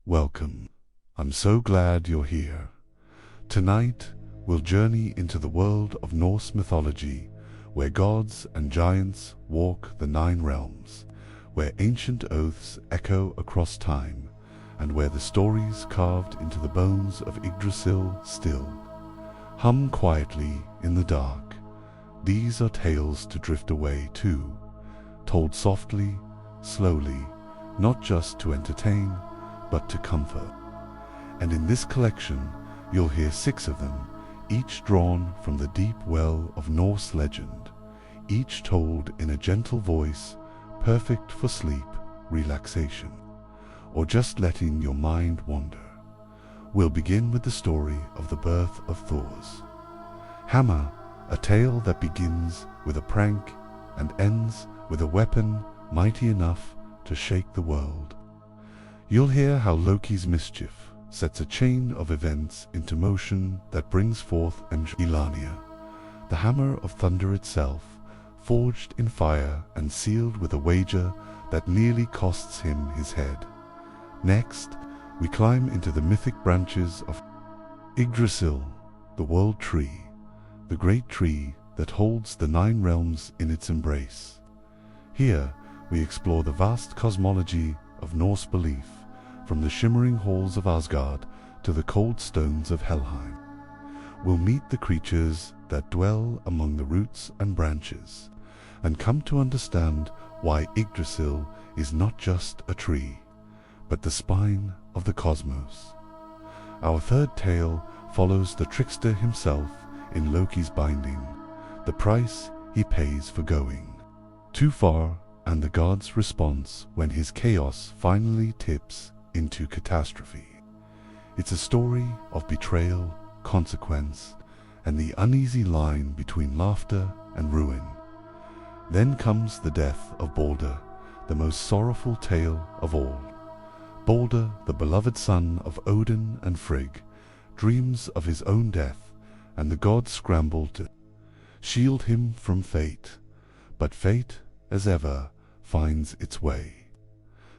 Welcome. I'm so glad you're here. Tonight, we'll journey into the world of Norse mythology, where gods and giants walk the 9 realms, where ancient oaths echo across time, and where the stories carved into the bones of Yggdrasil still hum quietly in the dark. These are tales to drift away to, told softly, slowly, not just to entertain, but to comfort. And in this collection, you'll hear 6 of them, each drawn from the deep well of Norse legend, each told in a gentle voice, perfect for sleep, relaxation, or just letting your mind wander. We'll begin with the story of the birth of Thor's hammer, a tale that begins with a prank and ends with a weapon mighty enough to shake the world. You'll hear how Loki's mischief sets a chain of events into motion that brings forth Elania, the hammer of thunder itself, forged in fire and sealed with a wager that nearly costs him his head. Next, we climb into the mythic branches of Yggdrasil, the world tree, the great tree that holds the 9 realms in its embrace. Here, we explore the vast cosmology of Norse belief, from the shimmering halls of Asgard to the cold stones of Helheim. We'll meet the creatures that dwell among the roots and branches, and come to understand why Yggdrasil is not just a tree, but the spine of the cosmos. Our third tale follows the trickster himself in Loki's binding, the price he pays for going too far, and the god's response when his chaos finally tips into catastrophe. It's a story of betrayal, consequence, and the uneasy line between laughter and ruin. Then comes the death of Balder, the most sorrowful tale of all. Balder, the beloved son of Odin and Frigg, dreams of his own death, and the gods scramble to shield him from fate. But fate, as ever, finds its way.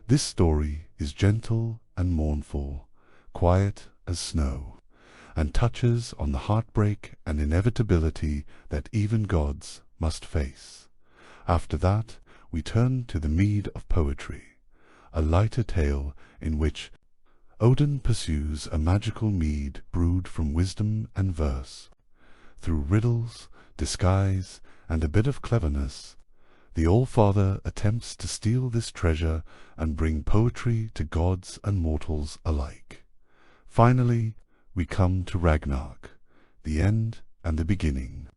This story is gentle and mournful, quiet as snow, and touches on the heartbreak and inevitability that even gods must face. After that, we turn to the mead of poetry, a lighter tale in which Odin pursues a magical mead brewed from wisdom and verse. Through riddles, disguise, and a bit of cleverness, the All-Father attempts to steal this treasure and bring poetry to gods and mortals alike. Finally, we come to Ragnarok, the end and the beginning.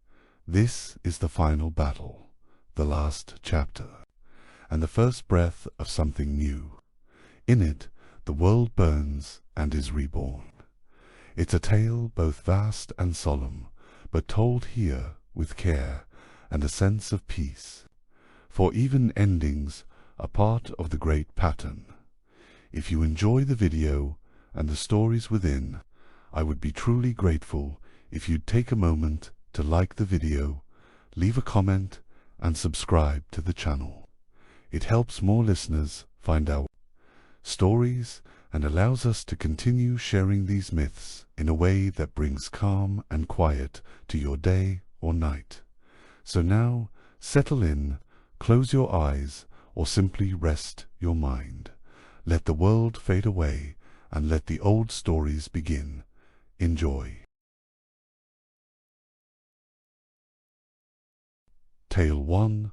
This is the final battle, the last chapter, and the first breath of something new. In it, the world burns and is reborn. It's a tale both vast and solemn, but told here with care and a sense of peace. For even endings are part of the great pattern. If you enjoy the video and the stories within, I would be truly grateful if you'd take a moment to like the video, leave a comment, and subscribe to the channel. It helps more listeners find our stories and allows us to continue sharing these myths in a way that brings calm and quiet to your day or night. So now, settle in, close your eyes, or simply rest your mind. Let the world fade away, and let the old stories begin. Enjoy. Tale 1.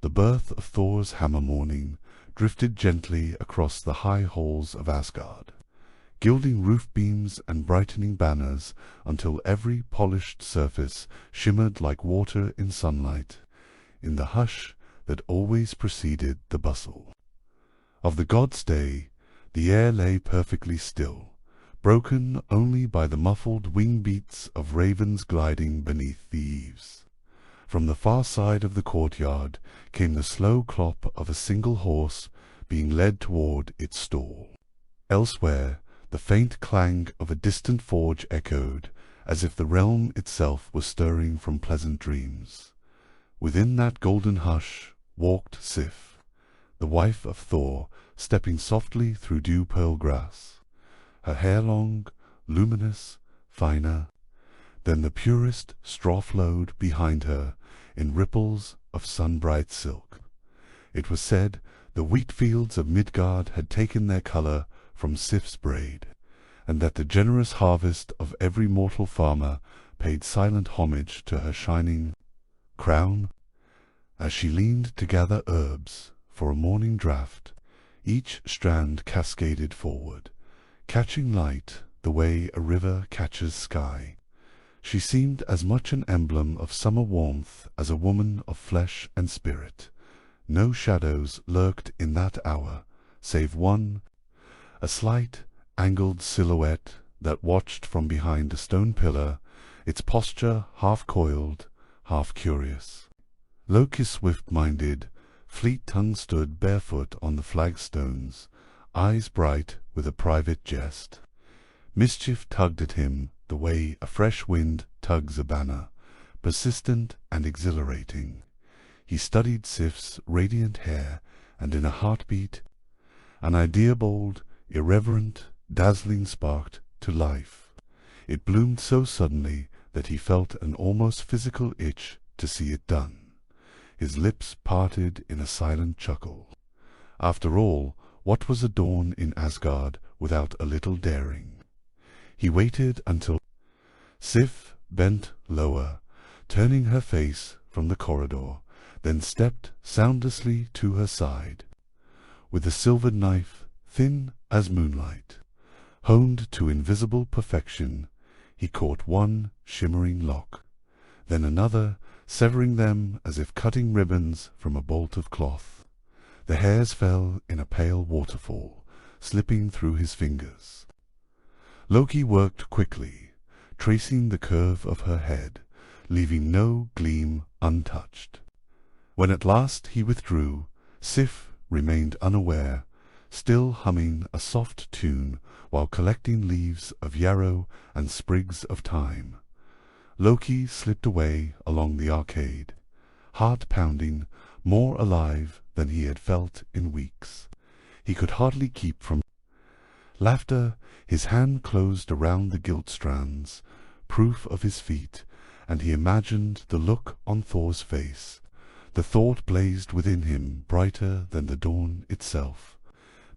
The birth of Thor's hammer morning drifted gently across the high halls of Asgard, gilding roof beams and brightening banners until every polished surface shimmered like water in sunlight, in the hush that always preceded the bustle. Of the god's day, the air lay perfectly still, broken only by the muffled wing beats of ravens gliding beneath the eaves. From the far side of the courtyard came the slow clop of a single horse being led toward its stall. Elsewhere, the faint clang of a distant forge echoed, as if the realm itself was stirring from pleasant dreams. Within that golden hush walked Sif, the wife of Thor, stepping softly through dew-pearl grass. her hair long, luminous, finer than the purest straw flowed behind her in ripples of sun-bright silk. It was said the wheat fields of Midgard had taken their colour from Sif's braid, and that the generous harvest of every mortal farmer paid silent homage to her shining crown. As she leaned to gather herbs for a morning draught, each strand cascaded forward, catching light the way a river catches sky. She seemed as much an emblem of summer warmth as a woman of flesh and spirit. No shadows lurked in that hour, save one, a slight, angled silhouette that watched from behind a stone pillar, its posture half coiled, half curious. Loki swift-minded, fleet-tongued stood barefoot on the flagstones, eyes bright with a private jest. Mischief tugged at him the way a fresh wind tugs a banner, persistent and exhilarating. He studied Sif's radiant hair, and in a heartbeat, an idea bold, irreverent, dazzling sparked to life. It bloomed so suddenly that he felt an almost physical itch to see it done. His lips parted in a silent chuckle. After all, what was a dawn in Asgard without a little daring? He waited until Sif bent lower, turning her face from the corridor, then stepped soundlessly to her side. With a silvered knife, thin as moonlight, honed to invisible perfection, he caught one shimmering lock, then another, severing them as if cutting ribbons from a bolt of cloth. The hairs fell in a pale waterfall, slipping through his fingers. Loki worked quickly, tracing the curve of her head, leaving no gleam untouched. When at last he withdrew, Sif remained unaware, still humming a soft tune while collecting leaves of yarrow and sprigs of thyme. Loki slipped away along the arcade, heart pounding, more alive than he had felt in weeks. He could hardly keep from laughter. His hand closed around the gilt strands, proof of his feet, and he imagined the look on Thor's face. The thought blazed within him brighter than the dawn itself.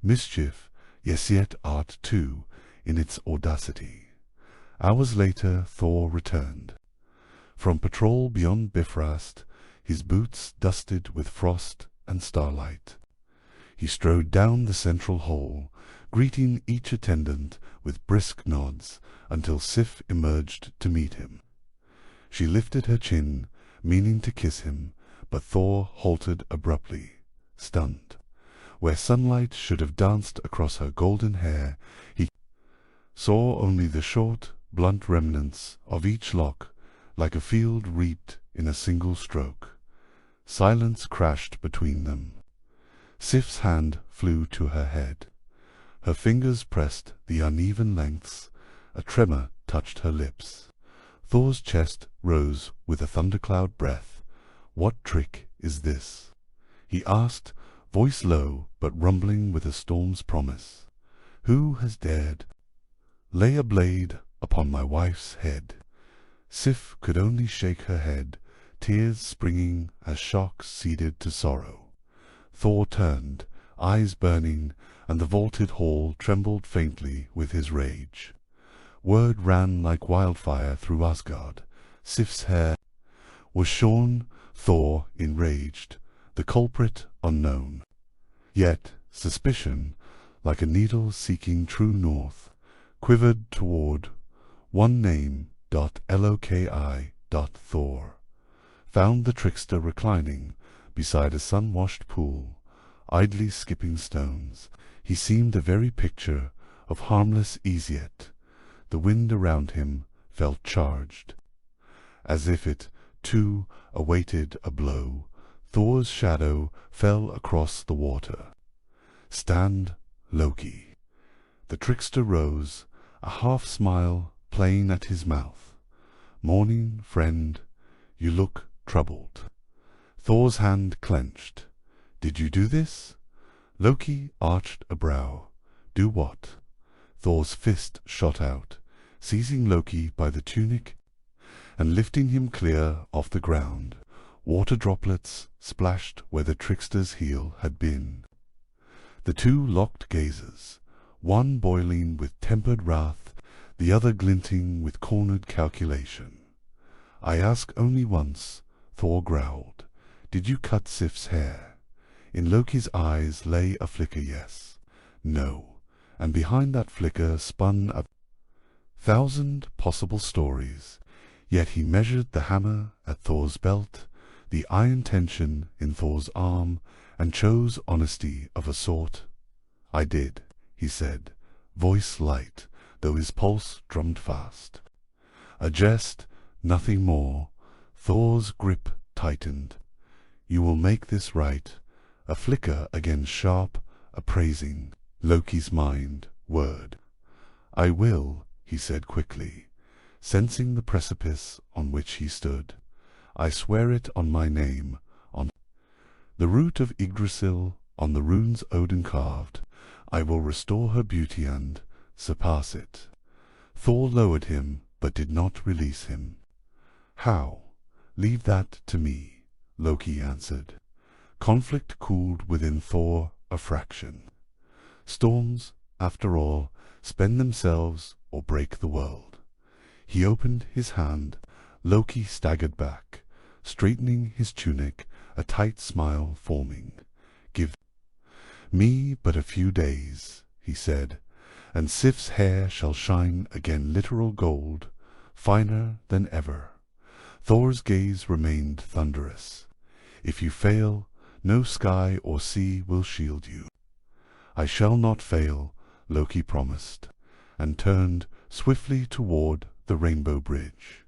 Mischief, yes, yet art too, in its audacity. Hours later Thor returned. From patrol beyond Bifrost, his boots dusted with frost and starlight. He strode down the central hall, greeting each attendant with brisk nods, until Sif emerged to meet him. She lifted her chin, meaning to kiss him, but Thor halted abruptly, stunned. Where sunlight should have danced across her golden hair, he saw only the short, blunt remnants of each lock, like a field reaped in a single stroke. Silence crashed between them. Sif's hand flew to her head. Her fingers pressed the uneven lengths. A tremor touched her lips. Thor's chest rose with a thundercloud breath. "What trick is this?" he asked, voice low but rumbling with a storm's promise. "Who has dared lay a blade upon my wife's head?" Sif could only shake her head, tears springing as shock ceded to sorrow. Thor turned, eyes burning, and the vaulted hall trembled faintly with his rage. Word ran like wildfire through Asgard. Sif's hair was shorn. Thor enraged, the culprit unknown. Yet suspicion, like a needle seeking true north, quivered toward one name. Loki. Thor found the trickster reclining beside a sun-washed pool, idly skipping stones. He seemed a very picture of harmless ease, yet the wind around him felt charged, as if it, too, awaited a blow. Thor's shadow fell across the water. "Stand, Loki." The trickster rose, a half-smile playing at his mouth. "Morning, friend. You look troubled." Thor's hand clenched. "Did you do this?" Loki arched a brow. "Do what?" Thor's fist shot out, seizing Loki by the tunic and lifting him clear off the ground. Water droplets splashed where the trickster's heel had been. The two locked gazes, one boiling with tempered wrath, the other glinting with cornered calculation. "I ask only once," Thor growled. "Did you cut Sif's hair?" In Loki's eyes lay a flicker yes, no, and behind that flicker spun 1,000 possible stories. Yet he measured the hammer at Thor's belt, the iron tension in Thor's arm, and chose honesty of a sort. "I did," he said, voice light, though his pulse drummed fast. A jest, nothing more. Thor's grip tightened. "You will make this right." A flicker again sharp, appraising Loki's mind, word. "I will," he said quickly, sensing the precipice on which he stood. "I swear it on my name, on the root of Yggdrasil, on the runes Odin carved. I will restore her beauty and surpass it." Thor lowered him, but did not release him. "How? Leave that to me," Loki answered. Conflict cooled within Thor a fraction. Storms, after all, spend themselves or break the world. He opened his hand. Loki staggered back, straightening his tunic, a tight smile forming. "Give me but a few days," he said, "and Sif's hair shall shine again literal gold, finer than ever." Thor's gaze remained thunderous. "If you fail, no sky or sea will shield you." "I shall not fail," Loki promised, and turned swiftly toward the Rainbow Bridge.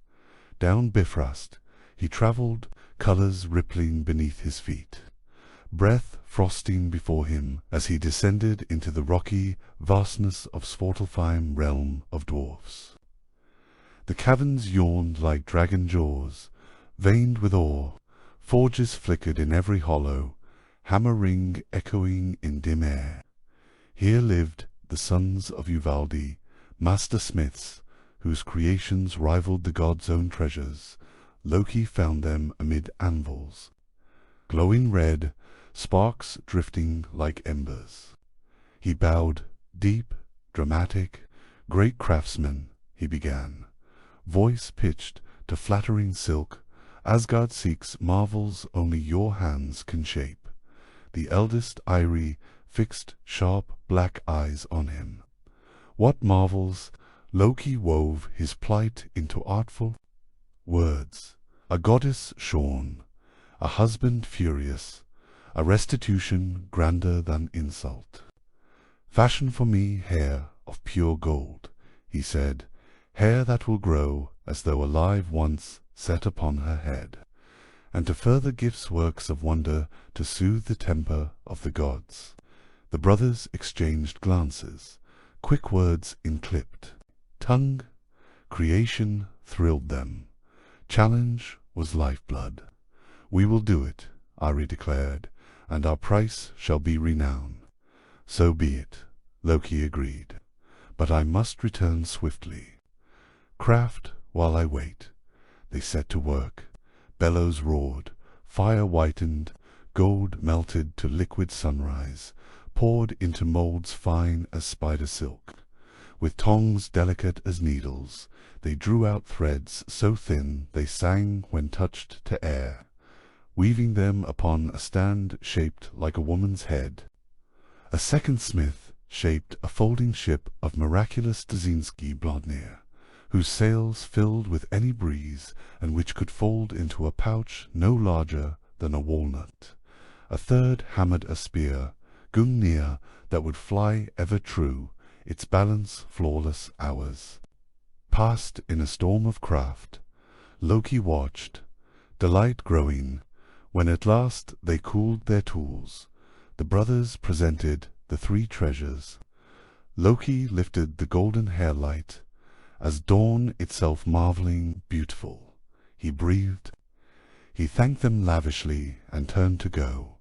Down Bifrost he traveled, colors rippling beneath his feet, breath frosting before him as he descended into the rocky vastness of Svartalfheim realm of dwarfs. The caverns yawned like dragon jaws, veined with ore. Forges flickered in every hollow, hammer ring echoing in dim air. Here lived the sons of Uvaldi, master smiths, whose creations rivaled the god's own treasures. Loki found them amid anvils, glowing red, sparks drifting like embers. He bowed, deep, dramatic. "Great craftsman," he began, voice pitched to flattering silk. "Asgard seeks marvels only your hands can shape." The eldest Eyri fixed sharp black eyes on him. "What marvels?" Loki wove his plight into artful words. "A goddess shorn, a husband furious, a restitution grander than insult. Fashion for me hair of pure gold," he said, "hair that will grow as though alive once set upon her head, and to further gifts works of wonder to soothe the temper of the gods." The brothers exchanged glances, quick words in clipped tongue. Creation thrilled them. Challenge was lifeblood. "We will do it," Ari declared, "and our price shall be renown." "So be it," Loki agreed, "but I must return swiftly." "Craft while I wait." They set to work. Bellows roared, fire whitened, gold melted to liquid sunrise, poured into molds fine as spider silk. With tongs delicate as needles, they drew out threads so thin they sang when touched to air, weaving them upon a stand shaped like a woman's head. A second smith shaped a folding ship of miraculous Dzinski Blodnir, whose sails filled with any breeze, and which could fold into a pouch no larger than a walnut. A third hammered a spear, Gungnir, that would fly ever true, its balance flawless hours. Passed in a storm of craft, Loki watched, delight growing, when at last they cooled their tools. The brothers presented the three treasures. Loki lifted the golden hairlight, as dawn itself marveling beautiful. He breathed. He thanked them lavishly and turned to go.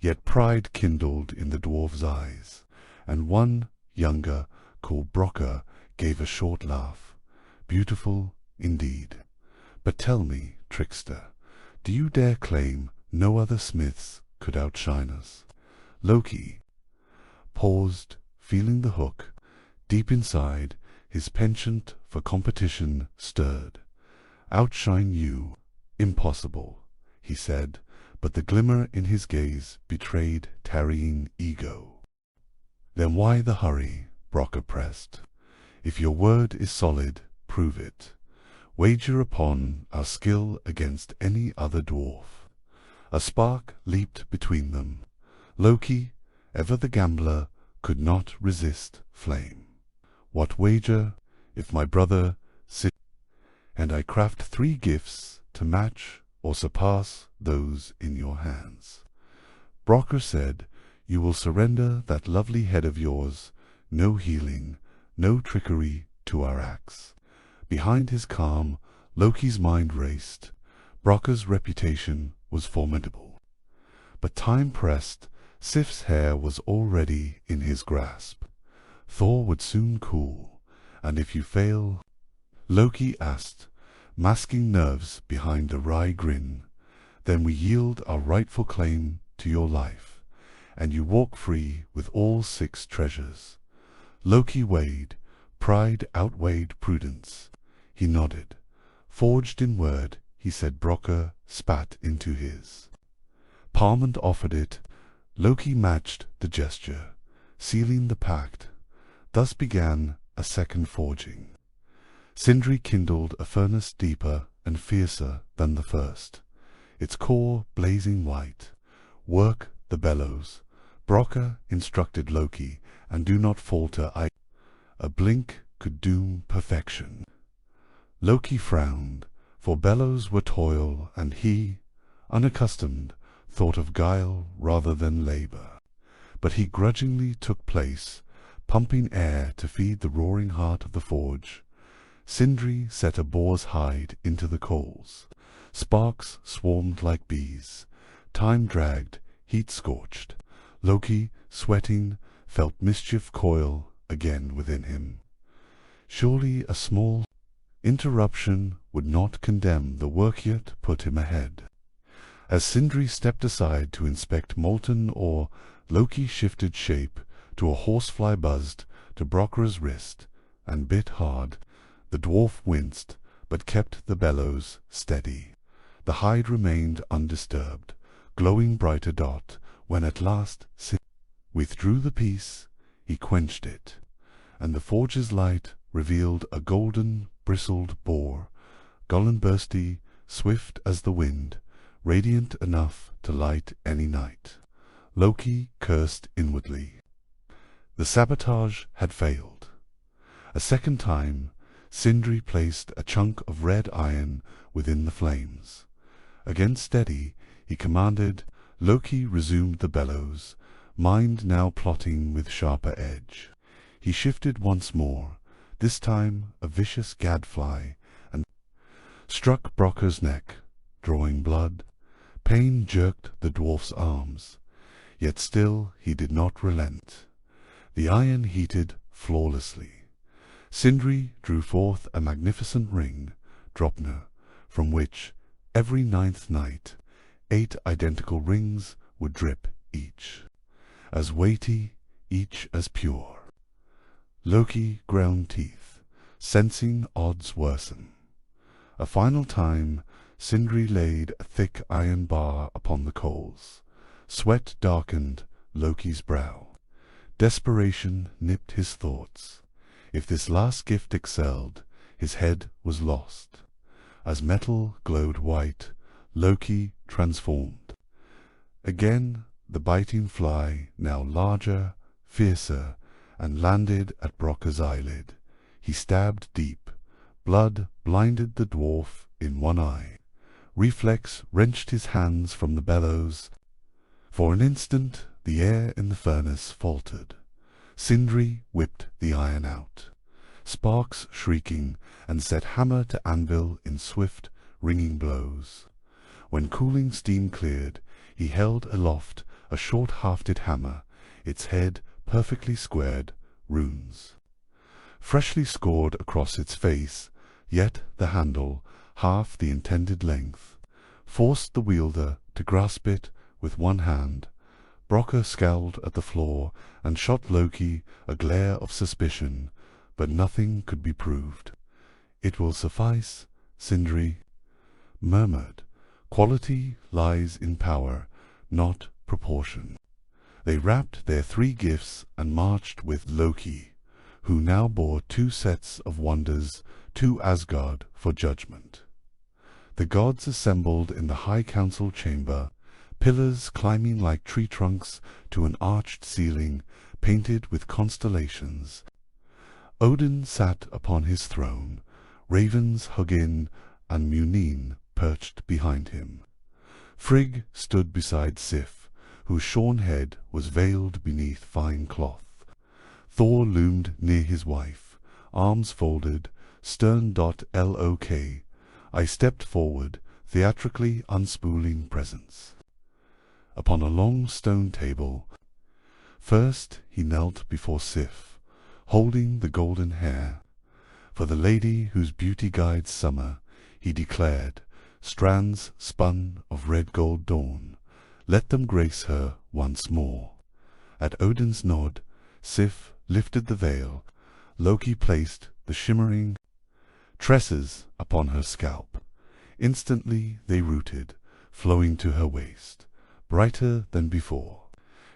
Yet pride kindled in the dwarf's eyes, and one, younger, called Brocker gave a short laugh. Beautiful indeed. But tell me, trickster, do you dare claim no other smiths could outshine us? Loki paused, feeling the hook. Deep inside, his penchant for competition stirred. Outshine you? Impossible, he said, but the glimmer in his gaze betrayed tarrying ego. Then why the hurry? Brocker pressed. If your word is solid, prove it. Wager upon our skill against any other dwarf. A spark leaped between them. Loki, ever the gambler, could not resist flame. What wager, if my brother sit, and I craft 3 gifts to match or surpass those in your hands? Brocker said, you will surrender that lovely head of yours, no healing, no trickery to our axe. Behind his calm, Loki's mind raced. Brocker's reputation was formidable. But time pressed. Sif's hair was already in his grasp. Thor would soon cool, and if you fail, Loki asked, masking nerves behind a wry grin, then we yield our rightful claim to your life, and you walk free with all 6 treasures. Loki weighed. Pride outweighed prudence. He nodded. Forged in word, he said. Brocker spat into his palm and offered it. Loki matched the gesture, sealing the pact. Thus began a second forging. Sindri kindled a furnace deeper and fiercer than the first, its core blazing white. Work the bellows, Brocker instructed Loki, and do not falter. A blink could doom perfection. Loki frowned, for bellows were toil, and he, unaccustomed, thought of guile rather than labor. But he grudgingly took place, pumping air to feed the roaring heart of the forge. Sindri set a boar's hide into the coals. Sparks swarmed like bees. Time dragged, heat scorched. Loki, sweating, felt mischief coil again within him. Surely a small interruption would not condemn the work, yet put him ahead. As Sindri stepped aside to inspect molten ore, Loki shifted shape to a horsefly buzzed to Brocker's wrist and bit hard. The dwarf winced, but kept the bellows steady. The hide remained undisturbed, glowing bright a dot, when at last Sindri withdrew the piece. He quenched it, and the forge's light revealed a golden, bristled boar, Gullenbursty, swift as the wind, radiant enough to light any night. Loki cursed inwardly. The sabotage had failed. A second time, Sindri placed a chunk of red iron within the flames. Again steady, he commanded. Loki resumed the bellows, mind now plotting with sharper edge. He shifted once more, this time a vicious gadfly, and struck Brocker's neck, drawing blood. Pain jerked the dwarf's arms, yet still he did not relent. The iron heated flawlessly. Sindri drew forth a magnificent ring, Dropner, from which, every 9th night, 8 identical rings would drip each, as weighty, each as pure. Loki ground teeth, sensing odds worsen. A final time, Sindri laid a thick iron bar upon the coals. Sweat darkened Loki's brow. Desperation nipped his thoughts. If this last gift excelled, his head was lost. As metal glowed white, Loki transformed. Again the biting fly, now larger, fiercer, and landed at Brocker's eyelid. He stabbed deep. Blood blinded the dwarf in one eye. Reflex wrenched his hands from the bellows. For an instant the air in the furnace faltered. Sindri whipped the iron out, sparks shrieking, and set hammer to anvil in swift, ringing blows. When cooling steam cleared, he held aloft a short-hafted hammer, its head perfectly squared, runes. freshly scored across its face, yet the handle, half the intended length, forced the wielder to grasp it with one hand. Brokkr scowled at the floor and shot Loki a glare of suspicion, but nothing could be proved. "It will suffice," Sindri murmured. "Quality lies in power, not proportion." They wrapped their 3 gifts and marched with Loki, who now bore 2 sets of wonders to Asgard for judgment. The gods assembled in the high council chamber, pillars climbing like tree trunks to an arched ceiling painted with constellations. Odin sat upon his throne, ravens Hugin and Munin perched behind him. Frigg stood beside Sif, whose shorn head was veiled beneath fine cloth. Thor loomed near his wife, arms folded, stern. Look. I stepped forward, theatrically unspooling presents. Upon a long stone table, first he knelt before Sif, holding the golden hair. For the lady whose beauty guides summer, he declared, strands spun of red gold dawn, let them grace her once more. At Odin's nod, Sif lifted the veil. Loki placed the shimmering tresses upon her scalp. Instantly they rooted, flowing to her waist, brighter than before.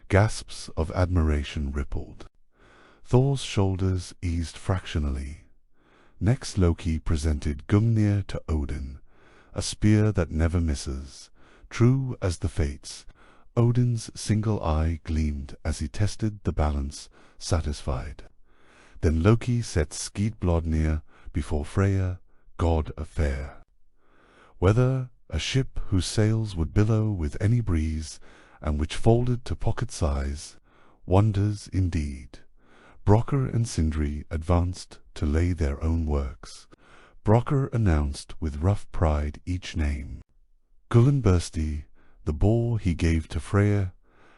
Gasps of admiration rippled. Thor's shoulders eased fractionally. Next Loki presented Gungnir to Odin, a spear that never misses. True as the fates, Odin's single eye gleamed as he tested the balance, satisfied. Then Loki set Skidbladnir before Freya, god of fair. Whether a ship whose sails would billow with any breeze, and which folded to pocket size, wonders indeed. Brokkr and Sindri advanced to lay their own works. Brokkr announced with rough pride each name. Gullinbursti, the boar he gave to Freya,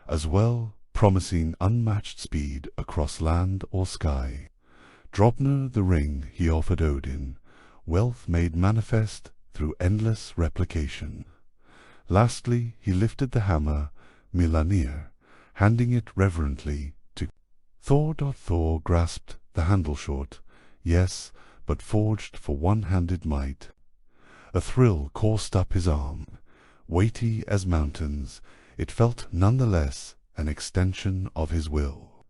as well, promising unmatched speed across land or sky. Draupnir the ring he offered Odin, wealth made manifest through endless replication. Lastly he lifted the hammer, Milanir, handing it reverently to Thor. Thor grasped the handle short, yes, but forged for one-handed might. A thrill coursed up his arm. Weighty as mountains, it felt none the less an extension of his will.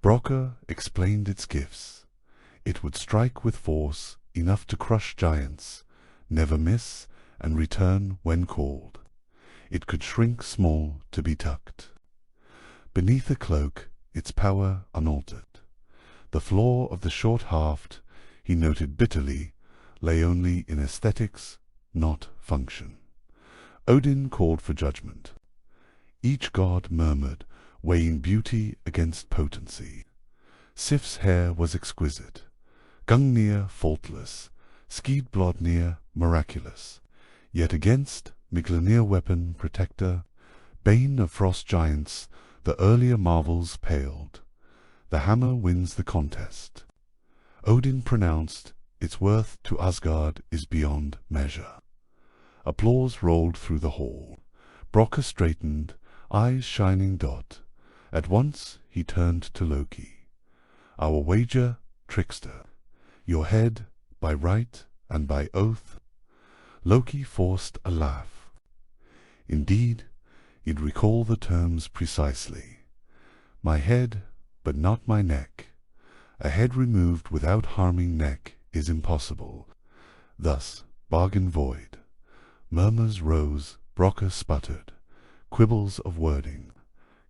Brokkr explained its gifts. It would strike with force enough to crush giants, never miss, and return when called. It could shrink small to be tucked. Beneath the cloak, its power unaltered. The flaw of the short haft, he noted bitterly, lay only in aesthetics, not function. Odin called for judgment. Each god murmured, weighing beauty against potency. Sif's hair was exquisite, Gungnir faultless, Skidbladnir miraculous. Yet against Miglanir weapon protector, bane of frost giants, the earlier marvels paled. The hammer wins the contest. Odin pronounced, its worth to Asgard is beyond measure. Applause rolled through the hall. Brokkr straightened, eyes shining. At once he turned to Loki. Our wager, trickster. Your head, by right and by oath. Loki forced a laugh. Indeed, you'd recall the terms precisely. My head, but not my neck. A head removed without harming neck is impossible. Thus, bargain void. Murmurs rose, Brokkr sputtered. Quibbles of wording.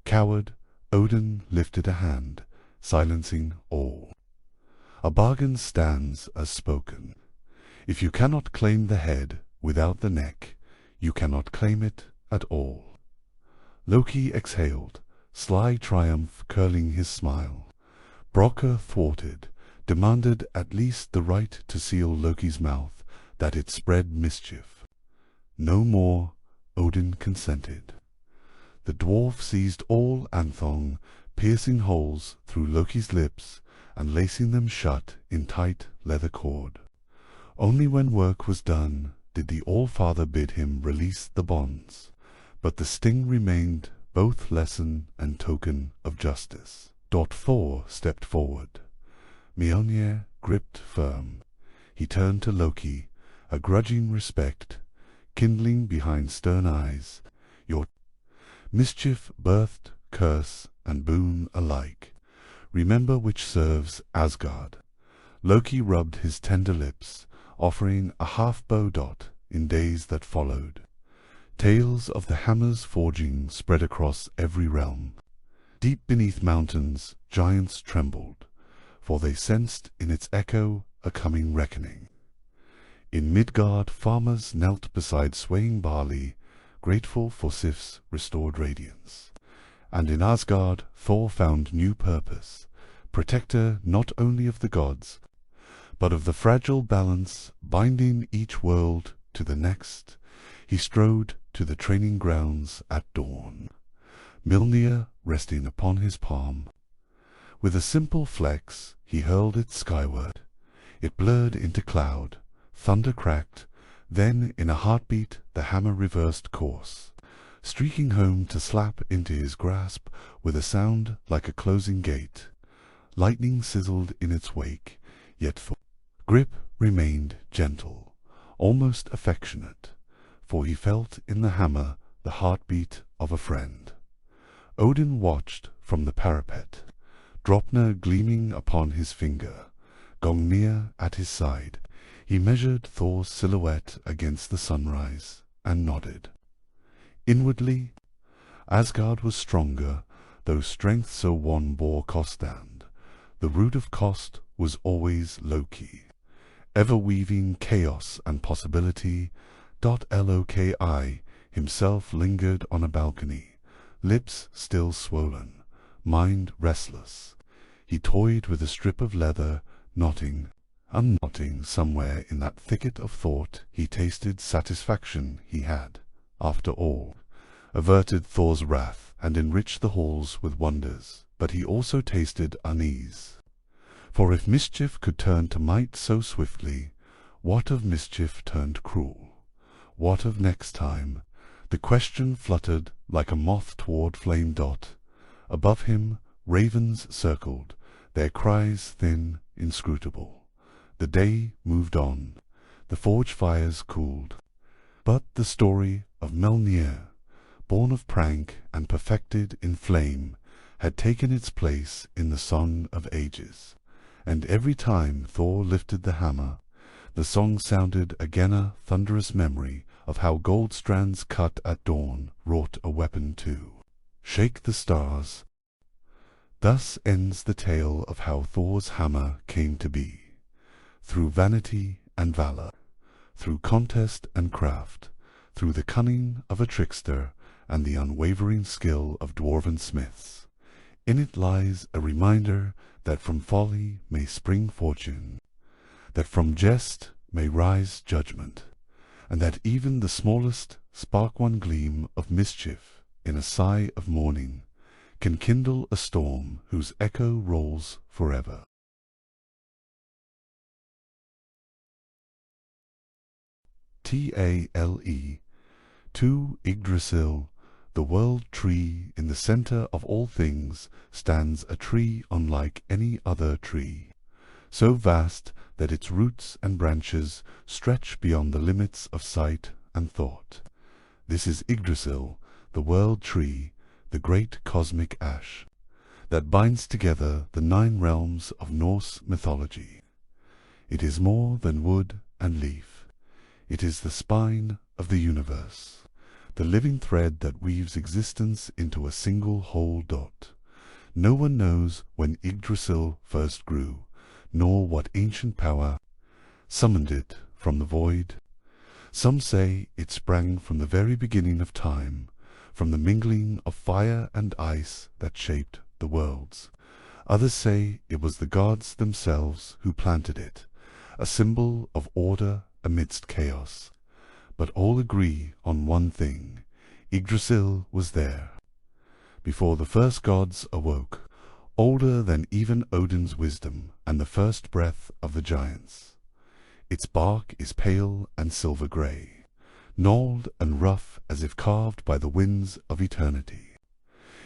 Coward, Odin lifted a hand, silencing all. A bargain stands as spoken. If you cannot claim the head without the neck, you cannot claim it at all. Loki exhaled, sly triumph curling his smile. Brokkr thwarted, demanded at least the right to seal Loki's mouth, that it spread mischief. No more, Odin consented. The dwarf seized all Anthong, piercing holes through Loki's lips, and lacing them shut in tight leather cord. Only when work was done did the All-Father bid him release the bonds, but the sting remained both lesson and token of justice. Thor stepped forward. Mjolnir gripped firm. He turned to Loki, a grudging respect kindling behind stern eyes. Your mischief birthed curse and boon alike. Remember which serves Asgard. Loki rubbed his tender lips, offering a half-bow in days that followed. Tales of the hammer's forging spread across every realm. Deep beneath mountains, giants trembled, for they sensed in its echo a coming reckoning. In Midgard, farmers knelt beside swaying barley, grateful for Sif's restored radiance. And in Asgard, Thor found new purpose, protector not only of the gods, but of the fragile balance binding each world to the next. He strode to the training grounds at dawn, Mjolnir resting upon his palm. With a simple flex, he hurled it skyward. It blurred into cloud, thunder cracked, then in a heartbeat the hammer reversed course, streaking home to slap into his grasp with a sound like a closing gate. Lightning sizzled in its wake, yet Thor's grip remained gentle, almost affectionate, for he felt in the hammer the heartbeat of a friend. Odin watched from the parapet, Draupner gleaming upon his finger, Gungnir at his side. He measured Thor's silhouette against the sunrise, and nodded. Inwardly, Asgard was stronger, though strength so one bore cost stand. The root of cost was always Loki, ever weaving chaos and possibility. Loki himself lingered on a balcony, lips still swollen, mind restless. He toyed with a strip of leather, knotting, unknotting somewhere in that thicket of thought. He tasted satisfaction. He had, after all, averted Thor's wrath and enriched the halls with wonders, but he also tasted unease. For if mischief could turn to might so swiftly, what of mischief turned cruel? What of next time? The question fluttered like a moth toward flame. Above him ravens circled, their cries thin, inscrutable. The day moved on. The forge fires cooled. But the story of Mjolnir, born of prank and perfected in flame, had taken its place in the Song of Ages. And every time Thor lifted the hammer, the song sounded again, a thunderous memory of how gold strands cut at dawn wrought a weapon to shake the stars. Thus ends the tale of how Thor's hammer came to be. Through vanity and valor, through contest and craft, through the cunning of a trickster and the unwavering skill of dwarven smiths. In it lies a reminder that from folly may spring fortune, that from jest may rise judgment, and that even the smallest spark one gleam of mischief in a sigh of mourning can kindle a storm whose echo rolls forever. Tale. To Yggdrasil, the world tree, in the center of all things, stands a tree unlike any other tree, so vast that its roots and branches stretch beyond the limits of sight and thought. This is Yggdrasil, the world tree, the great cosmic ash, that binds together the 9 realms of Norse mythology. It is more than wood and leaf. It is the spine of the universe, the living thread that weaves existence into a single whole. No one knows when Yggdrasil first grew, nor what ancient power summoned it from the void. Some say it sprang from the very beginning of time, from the mingling of fire and ice that shaped the worlds. Others say it was the gods themselves who planted it, a symbol of order amidst chaos. But all agree on one thing: Yggdrasil was there. Before the first gods awoke, older than even Odin's wisdom and the first breath of the giants. Its bark is pale and silver grey, gnarled and rough as if carved by the winds of eternity.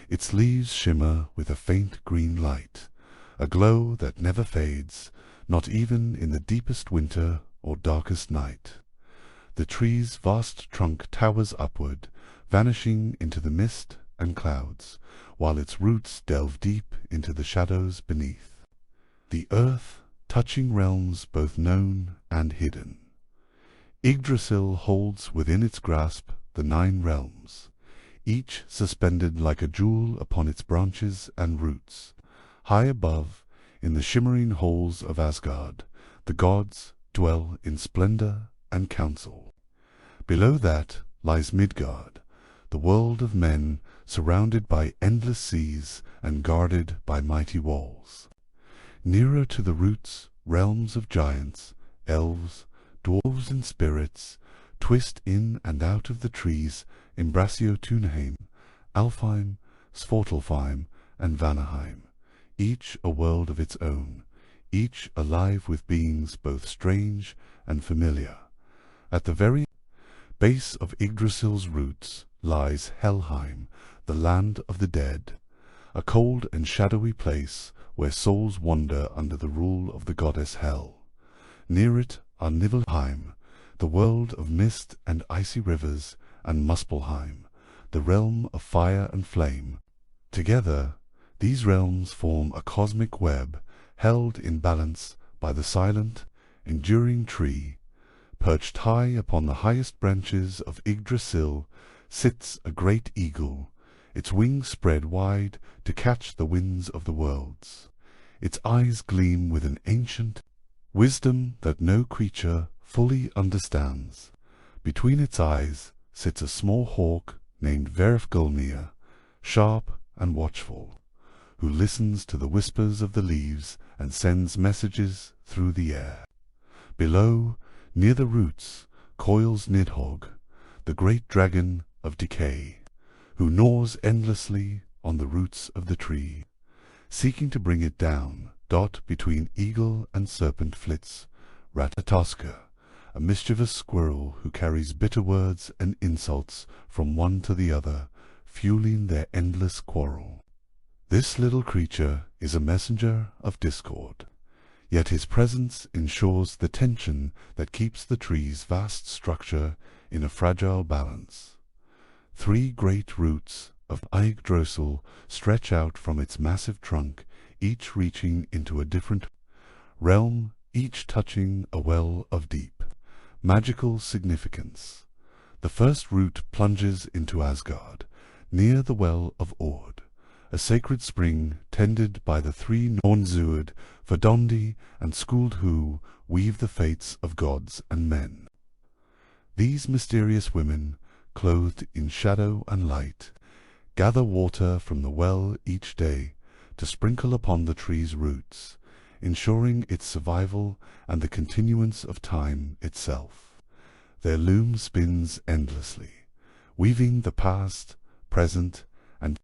Its leaves shimmer with a faint green light, a glow that never fades, not even in the deepest winter or darkest night. The tree's vast trunk towers upward, vanishing into the mist and clouds, while its roots delve deep into the shadows beneath. The earth, touching realms both known and hidden. Yggdrasil holds within its grasp the 9 realms, each suspended like a jewel upon its branches and roots. High above, in the shimmering halls of Asgard, the gods dwell in splendor and counsel. Below that lies Midgard, the world of men, surrounded by endless seas and guarded by mighty walls. Nearer to the roots, realms of giants, elves, dwarves and spirits twist in and out of the trees in Brassiotunheim, Alfheim, Svartalfheim, and Vanaheim, each a world of its own, each alive with beings both strange and familiar. At the very base of Yggdrasil's roots lies Helheim, the land of the dead, a cold and shadowy place where souls wander under the rule of the goddess Hel. Near it are Niflheim, the world of mist and icy rivers, and Muspelheim, the realm of fire and flame. Together, these realms form a cosmic web, held in balance by the silent, enduring tree. Perched high upon the highest branches of Yggdrasil sits a great eagle, its wings spread wide to catch the winds of the worlds. Its eyes gleam with an ancient wisdom that no creature fully understands. Between its eyes sits a small hawk named Hverfgulnir, sharp and watchful, who listens to the whispers of the leaves and sends messages through the air. Below, near the roots, coils Nidhogg, the great dragon of decay, who gnaws endlessly on the roots of the tree. Seeking to bring it down, between eagle and serpent flits Ratatoska, a mischievous squirrel who carries bitter words and insults from one to the other, fueling their endless quarrel. This little creature is a messenger of discord, yet his presence ensures the tension that keeps the tree's vast structure in a fragile balance. 3 great roots of Yggdrasil stretch out from its massive trunk, each reaching into a different realm, each touching a well of deep, magical significance. The first root plunges into Asgard, near the well of Ord, a sacred spring tended by the 3 Nornsuid, Verdondi, and Skuld who weave the fates of gods and men. These mysterious women, clothed in shadow and light, gather water from the well each day to sprinkle upon the tree's roots, ensuring its survival and the continuance of time itself. Their loom spins endlessly, weaving the past, present, and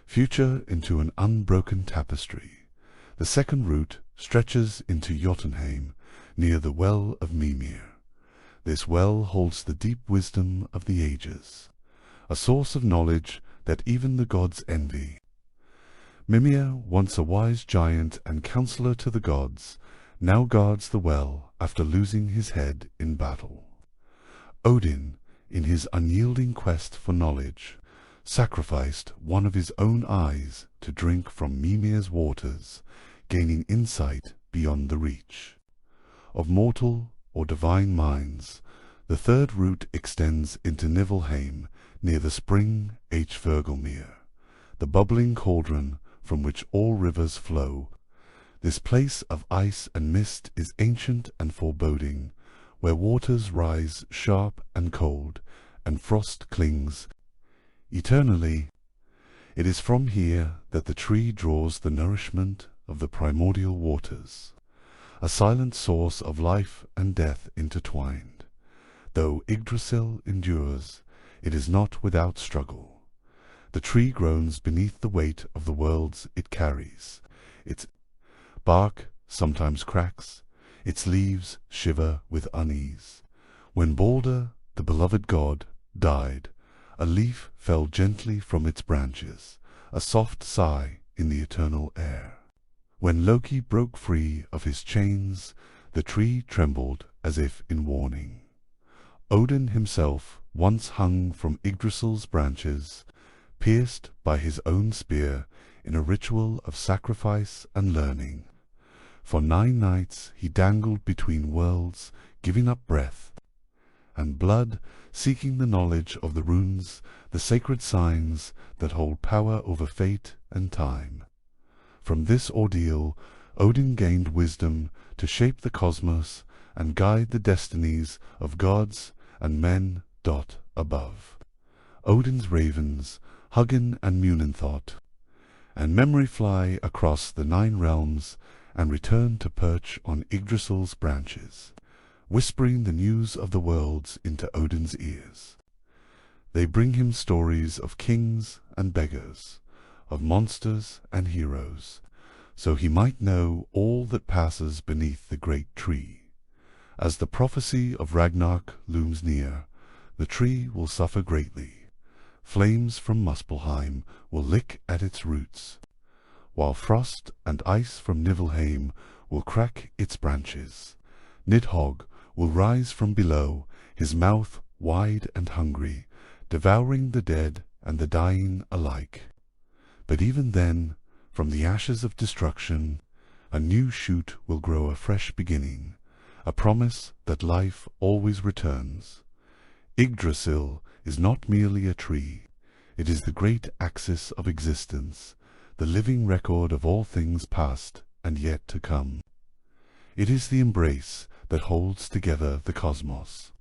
future into an unbroken tapestry. The second root stretches into Jotunheim, near the well of Mimir. This well holds the deep wisdom of the ages, a source of knowledge that even the gods envy. Mimir, once a wise giant and counselor to the gods, now guards the well after losing his head in battle. Odin, in his unyielding quest for knowledge, sacrificed one of his own eyes to drink from Mimir's waters, gaining insight beyond the reach of mortal or divine minds. The third root extends into Niflheim, near the spring Hvergelmir, the bubbling cauldron from which all rivers flow. This place of ice and mist is ancient and foreboding, where waters rise sharp and cold, and frost clings eternally. It is from here that the tree draws the nourishment of the primordial waters, a silent source of life and death intertwined. Though Yggdrasil endures, it is not without struggle. The tree groans beneath the weight of the worlds it carries. Its bark sometimes cracks, its leaves shiver with unease. When Balder, the beloved god, died, a leaf fell gently from its branches, a soft sigh in the eternal air. When Loki broke free of his chains, the tree trembled as if in warning. Odin himself once hung from Yggdrasil's branches, pierced by his own spear in a ritual of sacrifice and learning. For 9 nights he dangled between worlds, giving up breath and blood, seeking the knowledge of the runes, the sacred signs that hold power over fate and time. From this ordeal, Odin gained wisdom to shape the cosmos and guide the destinies of gods and men. Above, Odin's ravens, Hugin and Munethot, and memory fly across the 9 realms and return to perch on Yggdrasil's branches, whispering the news of the worlds into Odin's ears. They bring him stories of kings and beggars, of monsters and heroes, so he might know all that passes beneath the great tree. As the prophecy of Ragnarok looms near, the tree will suffer greatly. Flames from Muspelheim will lick at its roots, while frost and ice from Niflheim will crack its branches. Nidhogg will rise from below, his mouth wide and hungry, devouring the dead and the dying alike. But even then, from the ashes of destruction, a new shoot will grow, a fresh beginning, a promise that life always returns. Yggdrasil is not merely a tree. It is the great axis of existence, the living record of all things past and yet to come. It is the embrace that holds together the cosmos,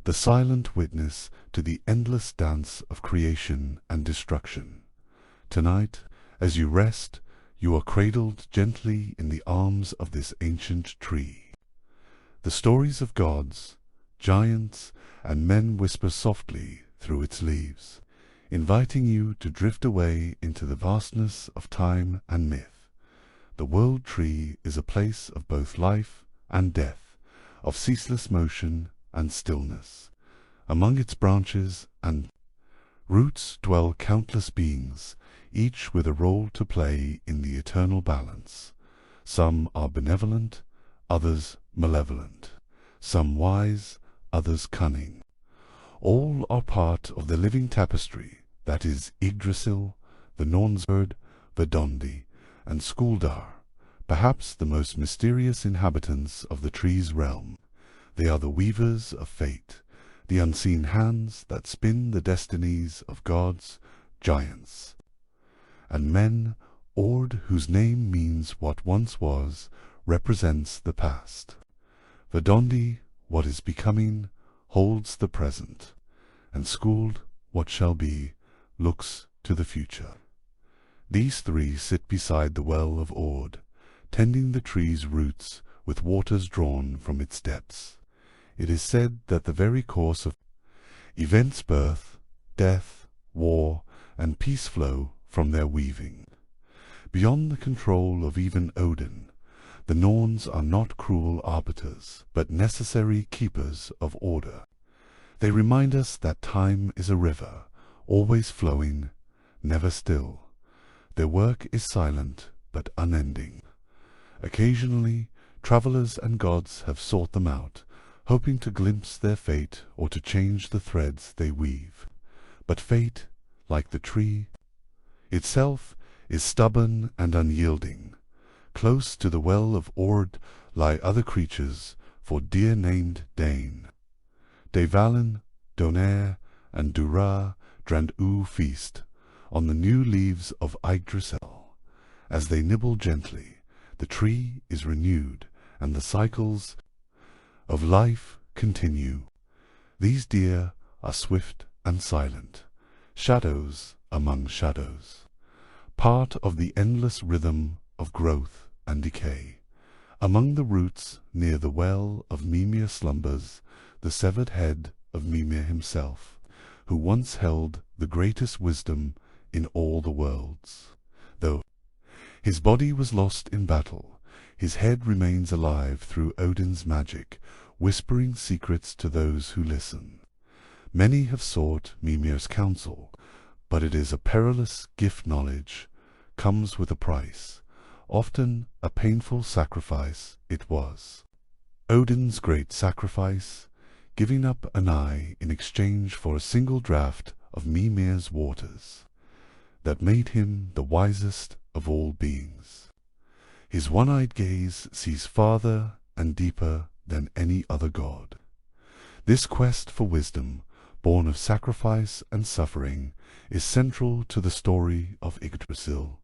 the silent witness to the endless dance of creation and destruction. Tonight, as you rest, you are cradled gently in the arms of this ancient tree. The stories of gods, giants, and men whisper softly through its leaves, inviting you to drift away into the vastness of time and myth. The world tree is a place of both life and death, of ceaseless motion and stillness. Among its branches and roots dwell countless beings, each with a role to play in the eternal balance. Some are benevolent, others malevolent, some wise, others cunning. All are part of the living tapestry that is Yggdrasil, the Norse bird, Verdandi, and Skuldar, perhaps the most mysterious inhabitants of the tree's realm. They are the weavers of fate, the unseen hands that spin the destinies of gods, giants, and men. Ord, whose name means what once was, represents the past. Verdandi, what is becoming, holds the present, and Skuld, what shall be, looks to the future. These 3 sit beside the well of Ord, tending the tree's roots with waters drawn from its depths. It is said that the very course of events, birth, death, war, and peace flow from their weaving. Beyond the control of even Odin, the Norns are not cruel arbiters, but necessary keepers of order. They remind us that time is a river, always flowing, never still. Their work is silent, but unending. Occasionally, travelers and gods have sought them out, hoping to glimpse their fate or to change the threads they weave. But fate, like the tree itself, is stubborn and unyielding. Close to the well of Ord lie other creatures, for deer named Dane. Devalin, Donair, and Dura Drandu feast on the new leaves of Yggdrasil. As they nibble gently, the tree is renewed, and the cycles of life continue. These deer are swift and silent, shadows among shadows, part of the endless rhythm of growth and decay. Among the roots near the well of Mimir slumbers the severed head of Mimir himself, who once held the greatest wisdom in all the worlds. Though his body was lost in battle, his head remains alive through Odin's magic, whispering secrets to those who listen. Many have sought Mimir's counsel, but it is a perilous gift. Knowledge comes with a price. Often a painful sacrifice it was. Odin's great sacrifice, giving up an eye in exchange for a single draught of Mimir's waters, that made him the wisest of all beings. His one-eyed gaze sees farther and deeper than any other god. This quest for wisdom, born of sacrifice and suffering, is central to the story of Yggdrasil.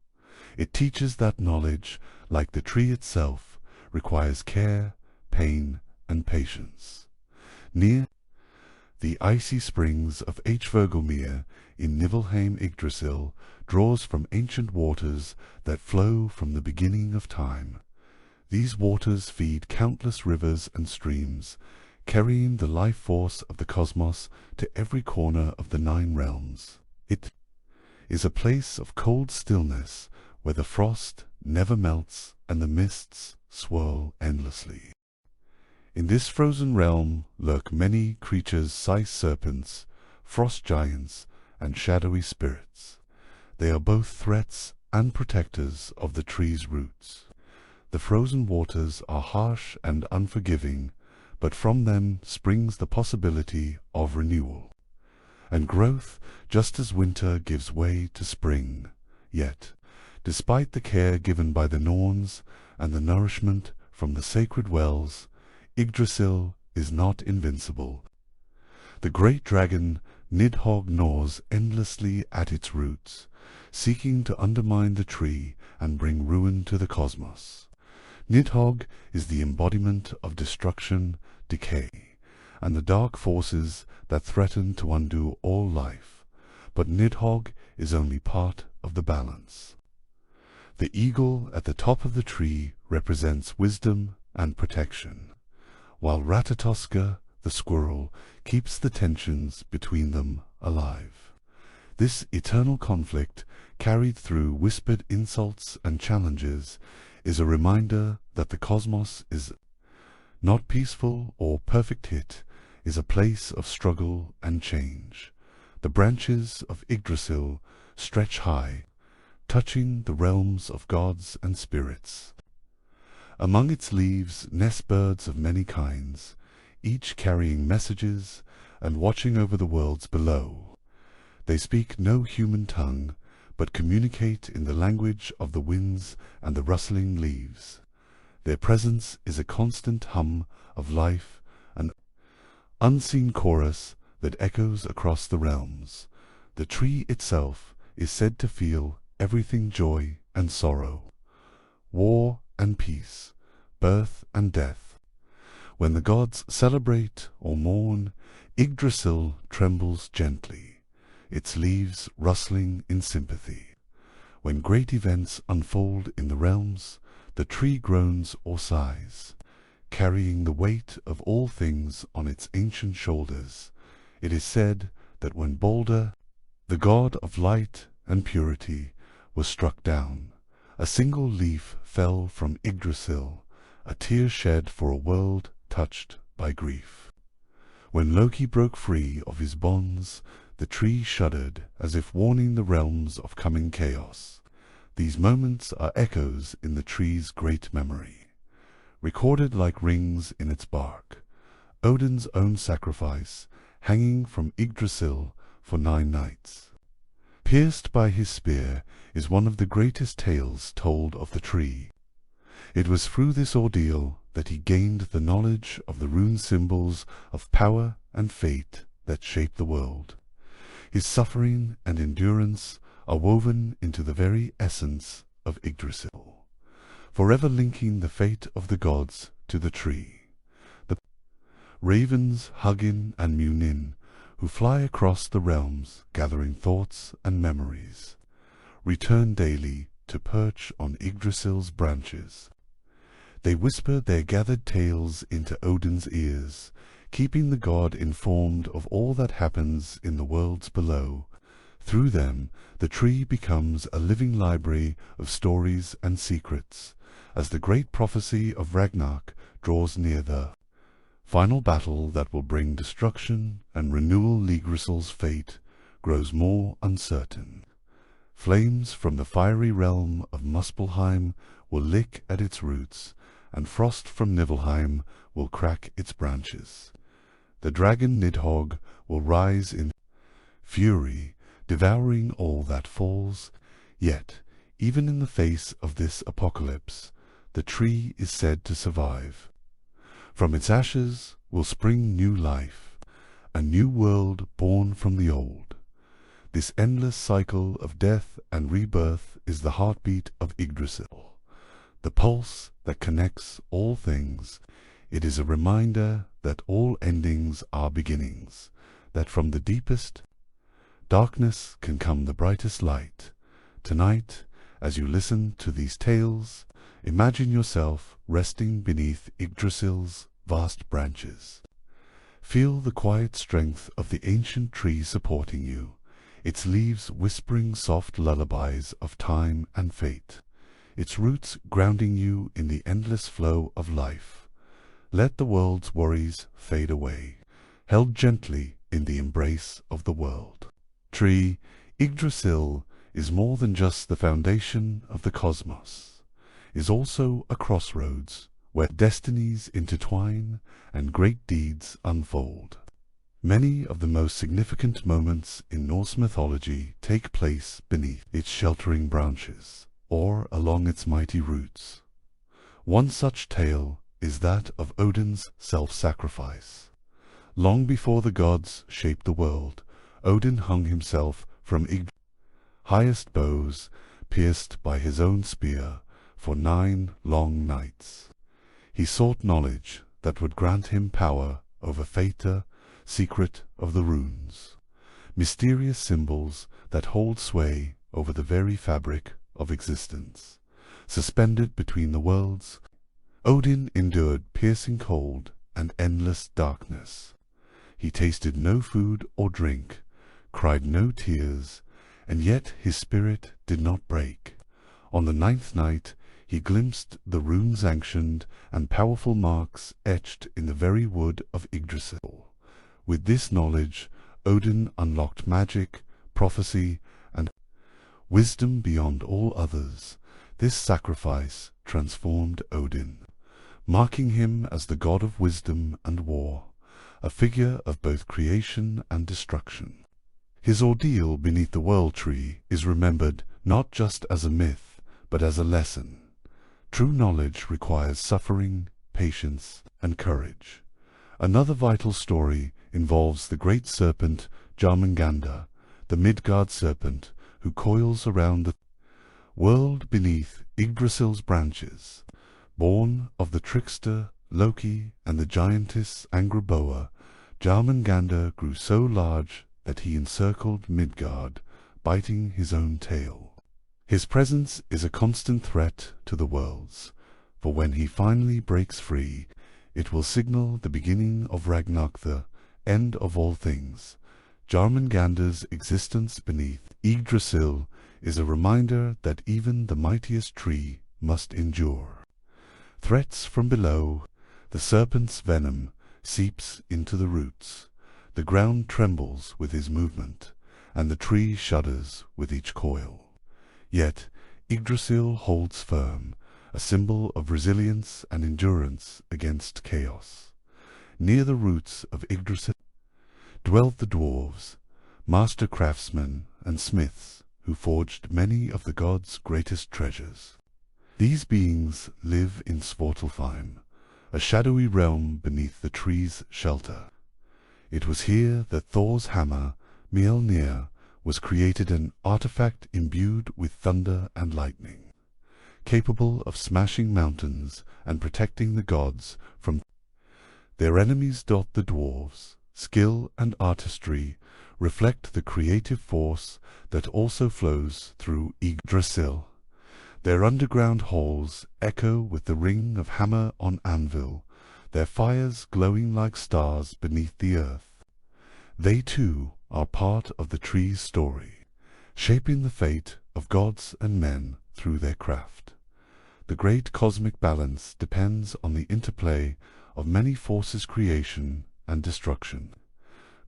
It teaches that knowledge, like the tree itself, requires care, pain, and patience. Near the icy springs of Hvergelmir in Niflheim, Yggdrasil draws from ancient waters that flow from the beginning of time. These waters feed countless rivers and streams, carrying the life force of the cosmos to every corner of the 9 realms. It is a place of cold stillness where the frost never melts and the mists swirl endlessly. In this frozen realm lurk many creatures, sea serpents, frost giants, and shadowy spirits. They are both threats and protectors of the tree's roots. The frozen waters are harsh and unforgiving, but from them springs the possibility of renewal and growth, just as winter gives way to spring. Yet, despite the care given by the Norns and the nourishment from the sacred wells, Yggdrasil is not invincible. The great dragon Nidhogg gnaws endlessly at its roots, seeking to undermine the tree and bring ruin to the cosmos. Nidhogg is the embodiment of destruction, decay, and the dark forces that threaten to undo all life. But Nidhogg is only part of the balance. The eagle at the top of the tree represents wisdom and protection, while Ratatoska, the squirrel, keeps the tensions between them alive. This eternal conflict, carried through whispered insults and challenges, is a reminder that the cosmos is not peaceful or perfect. It is a place of struggle and change. The branches of Yggdrasil stretch high, touching the realms of gods and spirits. Among its leaves nest birds of many kinds, each carrying messages and watching over the worlds below. They speak no human tongue, but communicate in the language of the winds and the rustling leaves. Their presence is a constant hum of life, an unseen chorus that echoes across the realms. The tree itself is said to feel everything: joy and sorrow, war and peace, birth and death. When the gods celebrate or mourn, Yggdrasil trembles gently, its leaves rustling in sympathy. When great events unfold in the realms, the tree groans or sighs, carrying the weight of all things on its ancient shoulders. It is said that when Balder, the god of light and purity, was struck down, a single leaf fell from Yggdrasil, a tear shed for a world touched by grief. When Loki broke free of his bonds, the tree shuddered as if warning the realms of coming chaos. These moments are echoes in the tree's great memory, recorded like rings in its bark. Odin's own sacrifice, hanging from Yggdrasil for 9 nights. Pierced by his spear is one of the greatest tales told of the tree. It was through this ordeal that he gained the knowledge of the rune symbols of power and fate that shape the world. His suffering and endurance are woven into the very essence of Yggdrasil, forever linking the fate of the gods to the tree. The ravens Hugin and Munin, who fly across the realms gathering thoughts and memories, return daily to perch on Yggdrasil's branches. They whisper their gathered tales into Odin's ears, keeping the god informed of all that happens in the worlds below. Through them, the tree becomes a living library of stories and secrets, as the great prophecy of Ragnarok draws near. The final battle that will bring destruction and renewal. Yggdrasil's fate grows more uncertain. Flames from the fiery realm of Muspelheim will lick at its roots, and frost from Niflheim will crack its branches. The dragon Nidhogg will rise in fury, devouring all that falls. Yet, even in the face of this apocalypse, the tree is said to survive. From its ashes will spring new life, a new world born from the old. This endless cycle of death and rebirth is the heartbeat of Yggdrasil, the pulse that connects all things. It is a reminder that all endings are beginnings, that from the deepest darkness can come the brightest light. Tonight, as you listen to these tales, imagine yourself resting beneath Yggdrasil's vast branches. Feel the quiet strength of the ancient tree supporting you, its leaves whispering soft lullabies of time and fate, its roots grounding you in the endless flow of life. Let the world's worries fade away, held gently in the embrace of the world. Tree, Yggdrasil is more than just the foundation of the cosmos, is also a crossroads where destinies intertwine and great deeds unfold. Many of the most significant moments in Norse mythology take place beneath its sheltering branches, or along its mighty roots. One such tale is that of Odin's self-sacrifice. Long before the gods shaped the world, Odin hung himself from Yggdrasil's highest boughs, pierced by his own spear, for 9 long nights. He sought knowledge that would grant him power over fate, secret of the runes, mysterious symbols that hold sway over the very fabric of existence. Suspended between the worlds, Odin endured piercing cold and endless darkness. He tasted no food or drink, cried no tears, and yet his spirit did not break. On the 9th night he glimpsed the runes ancient and powerful marks etched in the very wood of Yggdrasil. With this knowledge, Odin unlocked magic, prophecy, and wisdom beyond all others. This sacrifice transformed Odin, marking him as the god of wisdom and war, a figure of both creation and destruction. His ordeal beneath the World Tree is remembered not just as a myth, but as a lesson. True knowledge requires suffering, patience, and courage. Another vital story involves the great serpent Jormungandr, the Midgard serpent who coils around the world beneath Yggdrasil's branches. Born of the trickster Loki and the giantess Angrboda, Jormungandr grew so large that he encircled Midgard, biting his own tail. His presence is a constant threat to the worlds, for when he finally breaks free, it will signal the beginning of Ragnarok, the end of all things. Jormungandr's existence beneath Yggdrasil is a reminder that even the mightiest tree must endure. Threats from below, the serpent's venom seeps into the roots. The ground trembles with his movement, and the tree shudders with each coil. Yet Yggdrasil holds firm, a symbol of resilience and endurance against chaos. Near the roots of Yggdrasil dwelt the dwarves, master craftsmen and smiths who forged many of the gods' greatest treasures. These beings live in Svartalfheim, a shadowy realm beneath the tree's shelter. It was here that Thor's hammer, Mjolnir, was created, an artifact imbued with thunder and lightning, capable of smashing mountains and protecting the gods from their enemies. The dwarves' skill and artistry reflect the creative force that also flows through Yggdrasil. Their underground halls echo with the ring of hammer on anvil, their fires glowing like stars beneath the earth. They too are part of the tree's story, shaping the fate of gods and men through their craft. The great cosmic balance depends on the interplay of many forces: creation and destruction,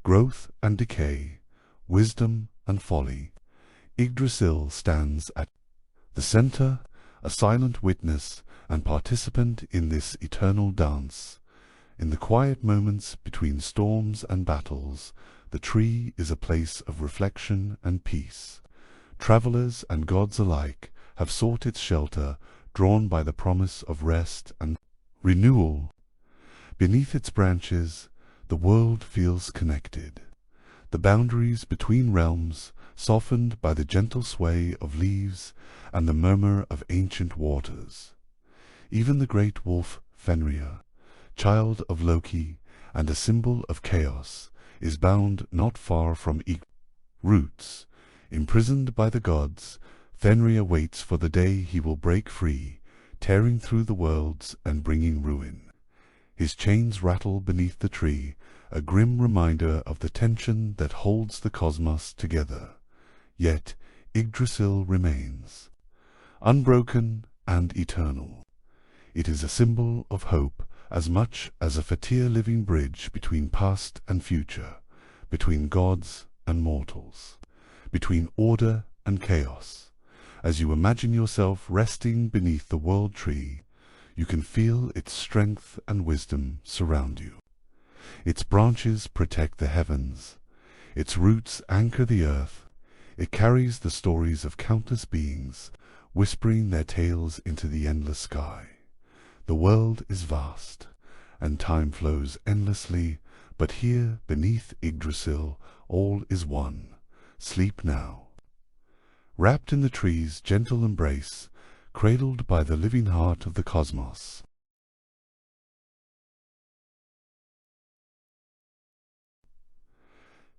growth and decay, wisdom and folly. Yggdrasil stands at the center, a silent witness and participant in this eternal dance. In the quiet moments between storms and battles, the tree is a place of reflection and peace. Travelers and gods alike have sought its shelter, drawn by the promise of rest and renewal. Beneath its branches, the world feels connected. The boundaries between realms, softened by the gentle sway of leaves and the murmur of ancient waters. Even the great wolf Fenrir, child of Loki and a symbol of chaos, is bound not far from roots. Imprisoned by the gods, Fenrir waits for the day he will break free, tearing through the worlds and bringing ruin. His chains rattle beneath the tree, a grim reminder of the tension that holds the cosmos together. Yet Yggdrasil remains, unbroken and eternal. It is a symbol of hope as much as a fatir living bridge between past and future, between gods and mortals, between order and chaos. As you imagine yourself resting beneath the world tree, you can feel its strength and wisdom surround you. Its branches protect the heavens, its roots anchor the earth. It carries the stories of countless beings, whispering their tales into the endless sky. The world is vast, and time flows endlessly, but here, beneath Yggdrasil, all is one. Sleep now. Wrapped in the tree's gentle embrace, cradled by the living heart of the cosmos.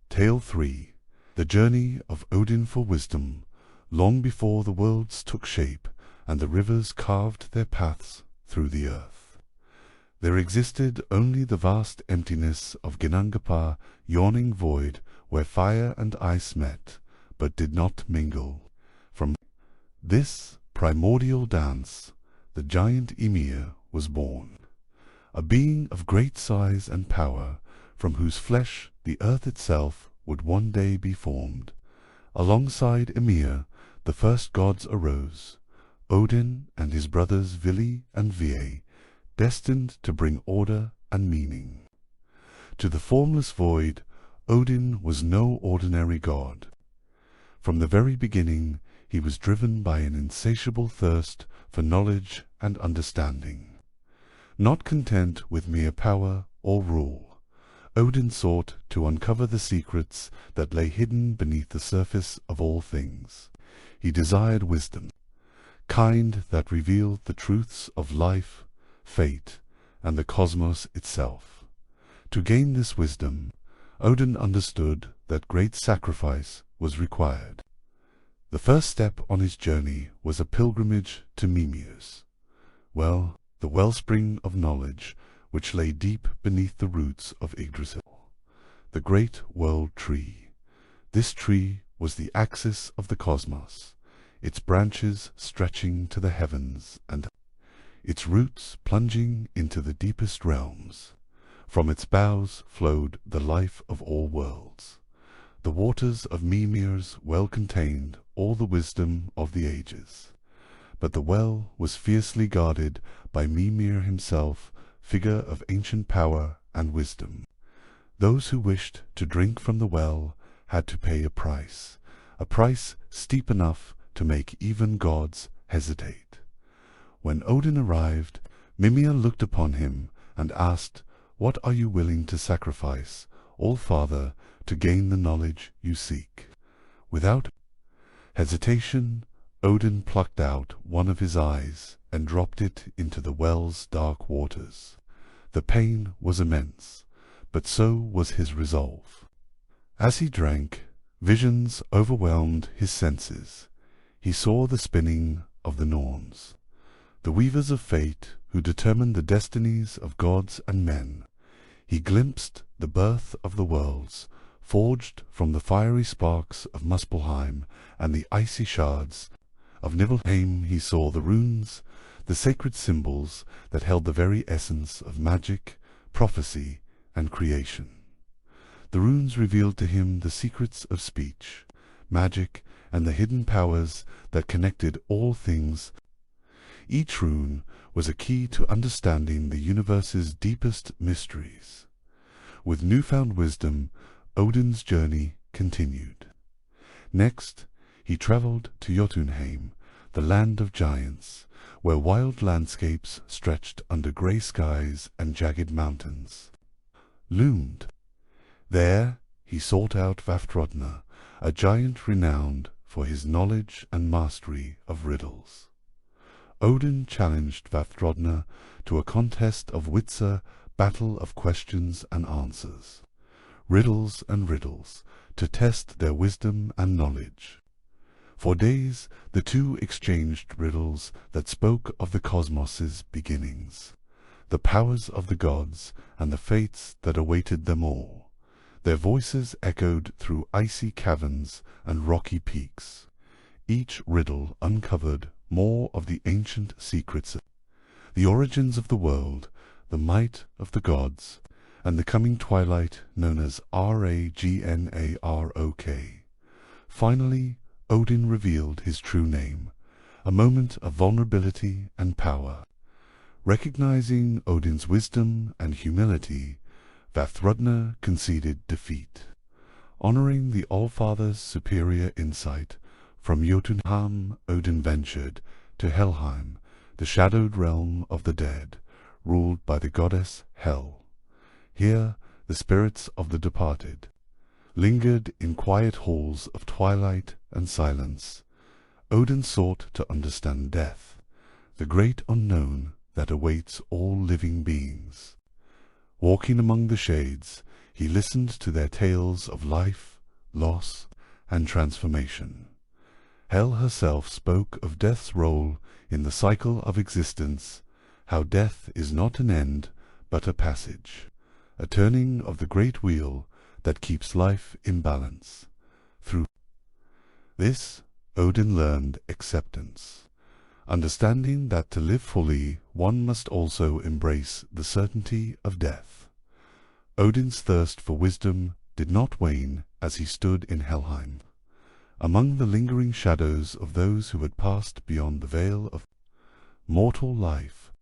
Tale 3. The Journey of Odin for Wisdom. Long before the worlds took shape and the rivers carved their paths through the earth, there existed only the vast emptiness of Ginnungagap, yawning void where fire and ice met, but did not mingle. From this primordial dance, the giant Ymir was born, a being of great size and power, from whose flesh the earth itself would one day be formed. Alongside Ymir, the first gods arose, Odin and his brothers Vili and Ve, destined to bring order and meaning. To the formless void, Odin was no ordinary god. From the very beginning, he was driven by an insatiable thirst for knowledge and understanding. Not content with mere power or rule, Odin sought to uncover the secrets that lay hidden beneath the surface of all things. He desired wisdom, kind that revealed the truths of life, fate, and the cosmos itself. To gain this wisdom, Odin understood that great sacrifice was required. The first step on his journey was a pilgrimage to Mimir's, the wellspring of knowledge which lay deep beneath the roots of Yggdrasil, the great world tree. This tree was the axis of the cosmos, its branches stretching to the heavens and its roots plunging into the deepest realms. From its boughs flowed the life of all worlds. The waters of Mimir's well contained all the wisdom of the ages. But the well was fiercely guarded by Mimir himself, figure of ancient power and wisdom. Those who wished to drink from the well had to pay a price steep enough to make even gods hesitate. When Odin arrived, Mimir looked upon him and asked, "What are you willing to sacrifice, All-Father, to gain the knowledge you seek?" Without hesitation, Odin plucked out one of his eyes and dropped it into the well's dark waters. The pain was immense, but so was his resolve. As he drank, visions overwhelmed his senses. He saw the spinning of the Norns, the weavers of fate who determined the destinies of gods and men. He glimpsed the birth of the worlds, forged from the fiery sparks of Muspelheim and the icy shards of Nibelheim. He saw the runes, the sacred symbols that held the very essence of magic, prophecy, and creation. The runes revealed to him the secrets of speech, magic, and the hidden powers that connected all things. Each rune was a key to understanding the universe's deepest mysteries. With newfound wisdom, Odin's journey continued. Next, he traveled to Jotunheim, the land of giants, where wild landscapes stretched under grey skies and jagged mountains loomed. There he sought out Vafthrûdnir, a giant renowned for his knowledge and mastery of riddles. Odin challenged Vafthrûdnir to a contest of witser, battle of questions and answers, riddles and riddles, to test their wisdom and knowledge. For days the two exchanged riddles that spoke of the cosmos's beginnings, the powers of the gods, and the fates that awaited them all. Their voices echoed through icy caverns and rocky peaks. Each riddle uncovered more of the ancient secrets, the origins of the world, the might of the gods, and the coming twilight known as Ragnarok. Finally, Odin revealed his true name, a moment of vulnerability and power. Recognizing Odin's wisdom and humility, Vafthrûdnir conceded defeat. Honoring the Allfather's superior insight, from Jotunheim Odin ventured to Helheim, the shadowed realm of the dead, ruled by the goddess Hel. Here the spirits of the departed lingered in quiet halls of twilight and silence. Odin sought to understand death, the great unknown that awaits all living beings. Walking among the shades, he listened to their tales of life, loss, and transformation. Hel herself spoke of death's role in the cycle of existence, how death is not an end, but a passage, a turning of the great wheel that keeps life in balance. Through this, Odin learned acceptance, understanding that to live fully, one must also embrace the certainty of death. Odin's thirst for wisdom did not wane as he stood in Helheim, among the lingering shadows of those who had passed beyond the veil of mortal life.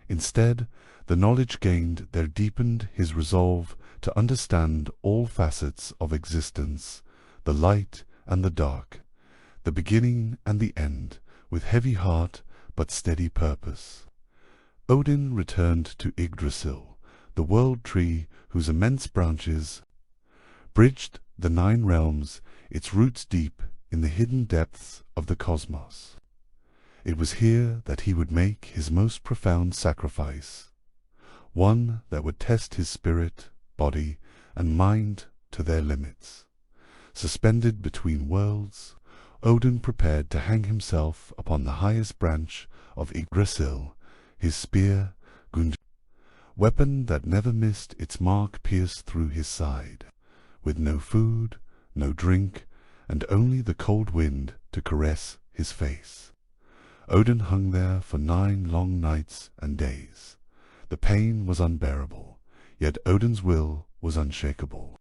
Instead, the knowledge gained there deepened his resolve to understand all facets of existence, the light and the dark, the beginning and the end, with heavy heart but steady purpose. Odin returned to Yggdrasil, the world tree whose immense branches bridged the 9 realms, its roots deep in the hidden depths of the cosmos. It was here that he would make his most profound sacrifice, one that would test his spirit, body, and mind to their limits. Suspended between worlds, Odin prepared to hang himself upon the highest branch of Yggdrasil, his spear, Gunj, weapon that never missed its mark, pierced through his side, with no food, no drink, and only the cold wind to caress his face. Odin hung there for 9 long nights and days. The pain was unbearable, yet Odin's will was unshakable.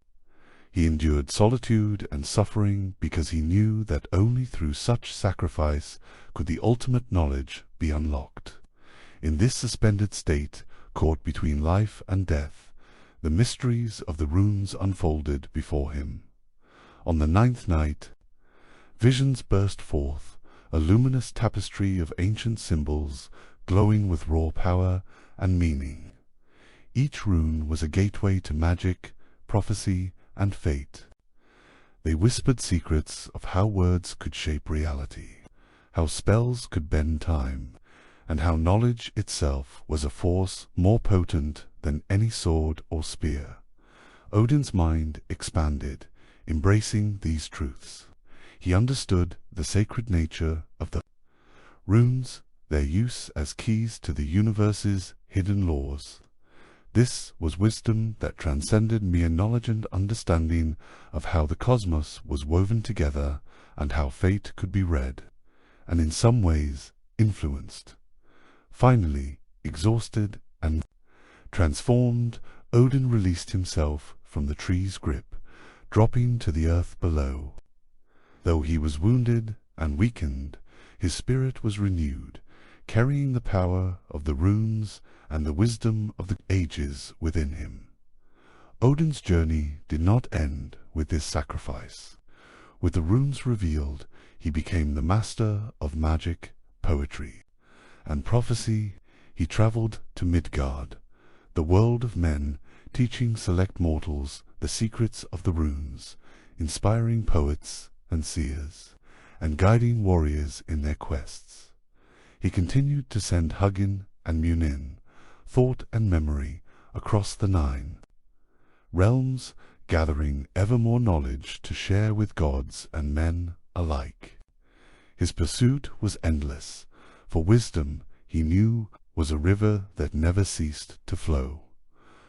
He endured solitude and suffering because he knew that only through such sacrifice could the ultimate knowledge be unlocked. In this suspended state, caught between life and death, the mysteries of the runes unfolded before him. On the 9th night, visions burst forth, a luminous tapestry of ancient symbols, glowing with raw power and meaning. Each rune was a gateway to magic, prophecy, and fate. They whispered secrets of how words could shape reality, how spells could bend time, and how knowledge itself was a force more potent than any sword or spear. Odin's mind expanded, embracing these truths. He understood the sacred nature of the runes, their use as keys to the universe's hidden laws. This was wisdom that transcended mere knowledge and understanding of how the cosmos was woven together and how fate could be read, and in some ways influenced. Finally, exhausted and transformed, Odin released himself from the tree's grip, dropping to the earth below. Though he was wounded and weakened, his spirit was renewed, carrying the power of the runes and the wisdom of the ages within him. Odin's journey did not end with this sacrifice. With the runes revealed, he became the master of magic, poetry, and prophecy. He traveled to Midgard, the world of men, teaching select mortals the secrets of the runes, inspiring poets and seers, and guiding warriors in their quests. He continued to send Hugin and Munin, thought and memory, across the 9 realms, gathering ever more knowledge to share with gods and men alike. His pursuit was endless, for wisdom, he knew, was a river that never ceased to flow.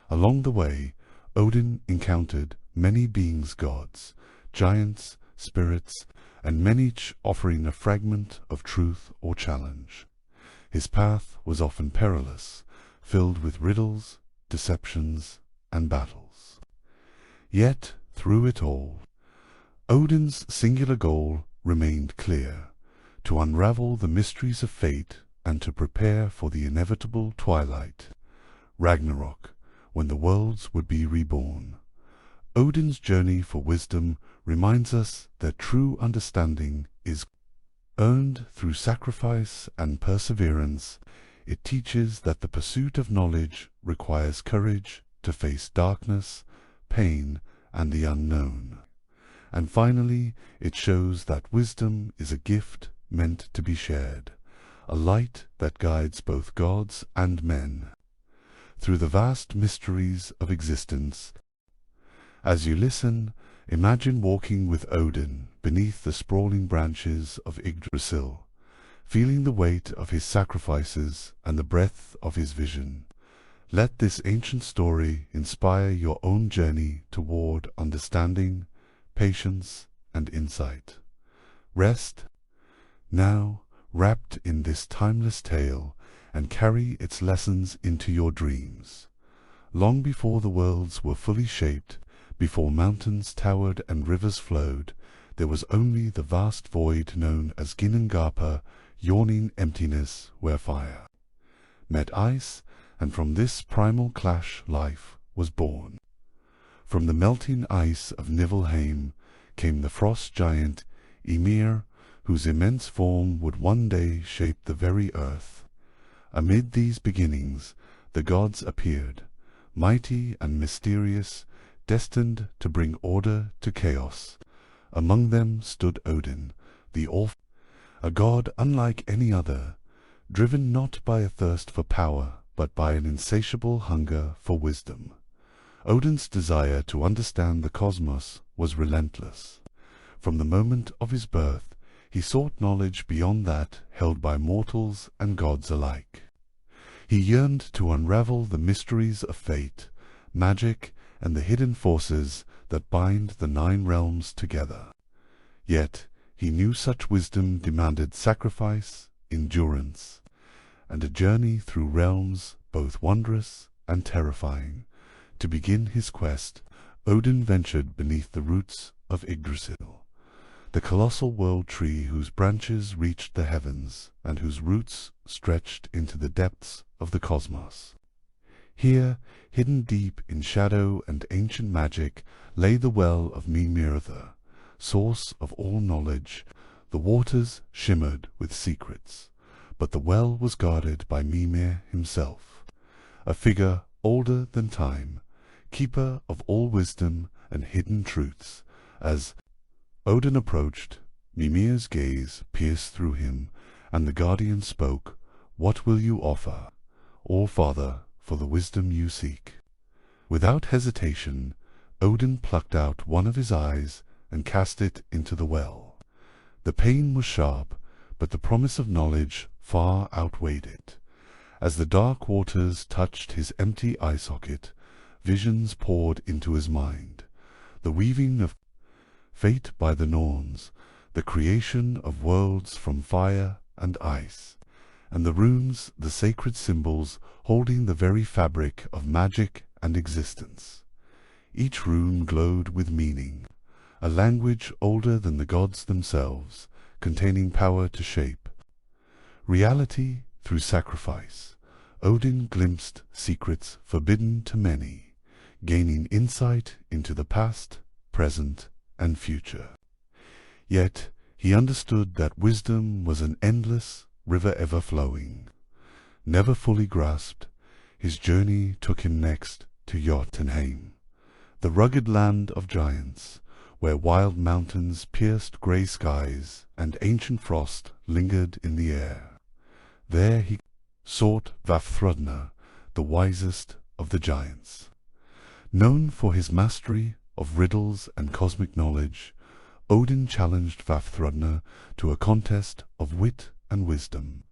Along the way, Odin encountered many beings, gods, giants, spirits, and many each offering a fragment of truth or challenge. His path was often perilous, filled with riddles, deceptions, and battles. Yet, through it all, Odin's singular goal remained clear: to unravel the mysteries of fate and to prepare for the inevitable twilight, Ragnarok, when the worlds would be reborn. Odin's journey for wisdom reminds us that true understanding is earned through sacrifice and perseverance. It teaches that the pursuit of knowledge requires courage to face darkness, pain, and the unknown. And finally, it shows that wisdom is a gift meant to be shared, a light that guides both gods and men through the vast mysteries of existence. As you listen, imagine walking with Odin beneath the sprawling branches of Yggdrasil, feeling the weight of his sacrifices and the breadth of his vision. Let this ancient story inspire your own journey toward understanding, patience, and insight. Rest now, wrapped in this timeless tale, and carry its lessons into your dreams. Long before the worlds were fully shaped, before mountains towered and rivers flowed, there was only the vast void known as Ginnungagap, yawning emptiness where fire met ice, and from this primal clash life was born. From the melting ice of Niflheim came the frost giant Ymir, whose immense form would one day shape the very earth. Amid these beginnings, the gods appeared, mighty and mysterious, destined to bring order to chaos. Among them stood Odin, the All-Father, a god unlike any other, driven not by a thirst for power, but by an insatiable hunger for wisdom. Odin's desire to understand the cosmos was relentless. From the moment of his birth, he sought knowledge beyond that held by mortals and gods alike. He yearned to unravel the mysteries of fate, magic, and the hidden forces that bind the 9 realms together. Yet he knew such wisdom demanded sacrifice, endurance, and a journey through realms both wondrous and terrifying. To begin his quest, Odin ventured beneath the roots of Yggdrasil, the colossal world tree whose branches reached the heavens and whose roots stretched into the depths of the cosmos. Here, hidden deep in shadow and ancient magic, lay the well of Mimir, source of all knowledge. The waters shimmered with secrets, but the well was guarded by Mimir himself, a figure older than time, keeper of all wisdom and hidden truths. As Odin approached, Mimir's gaze pierced through him, and the guardian spoke, "What will you offer, All-Father, for the wisdom you seek?" Without hesitation, Odin plucked out one of his eyes and cast it into the well. The pain was sharp, but the promise of knowledge far outweighed it. As the dark waters touched his empty eye socket, visions poured into his mind. The weaving of fate by the Norns, the creation of worlds from fire and ice, and the runes, the sacred symbols holding the very fabric of magic and existence. Each rune glowed with meaning, a language older than the gods themselves, containing power to shape reality through sacrifice. Odin glimpsed secrets forbidden to many, gaining insight into the past, present, and future. Yet he understood that wisdom was an endless river ever flowing. Never fully grasped, his journey took him next to Jotunheim, the rugged land of giants, where wild mountains pierced grey skies and ancient frost lingered in the air. There he sought Vafthrudner, the wisest of the giants. Known for his mastery of riddles and cosmic knowledge, Odin challenged Vafthrudner to a contest of wit and wisdom,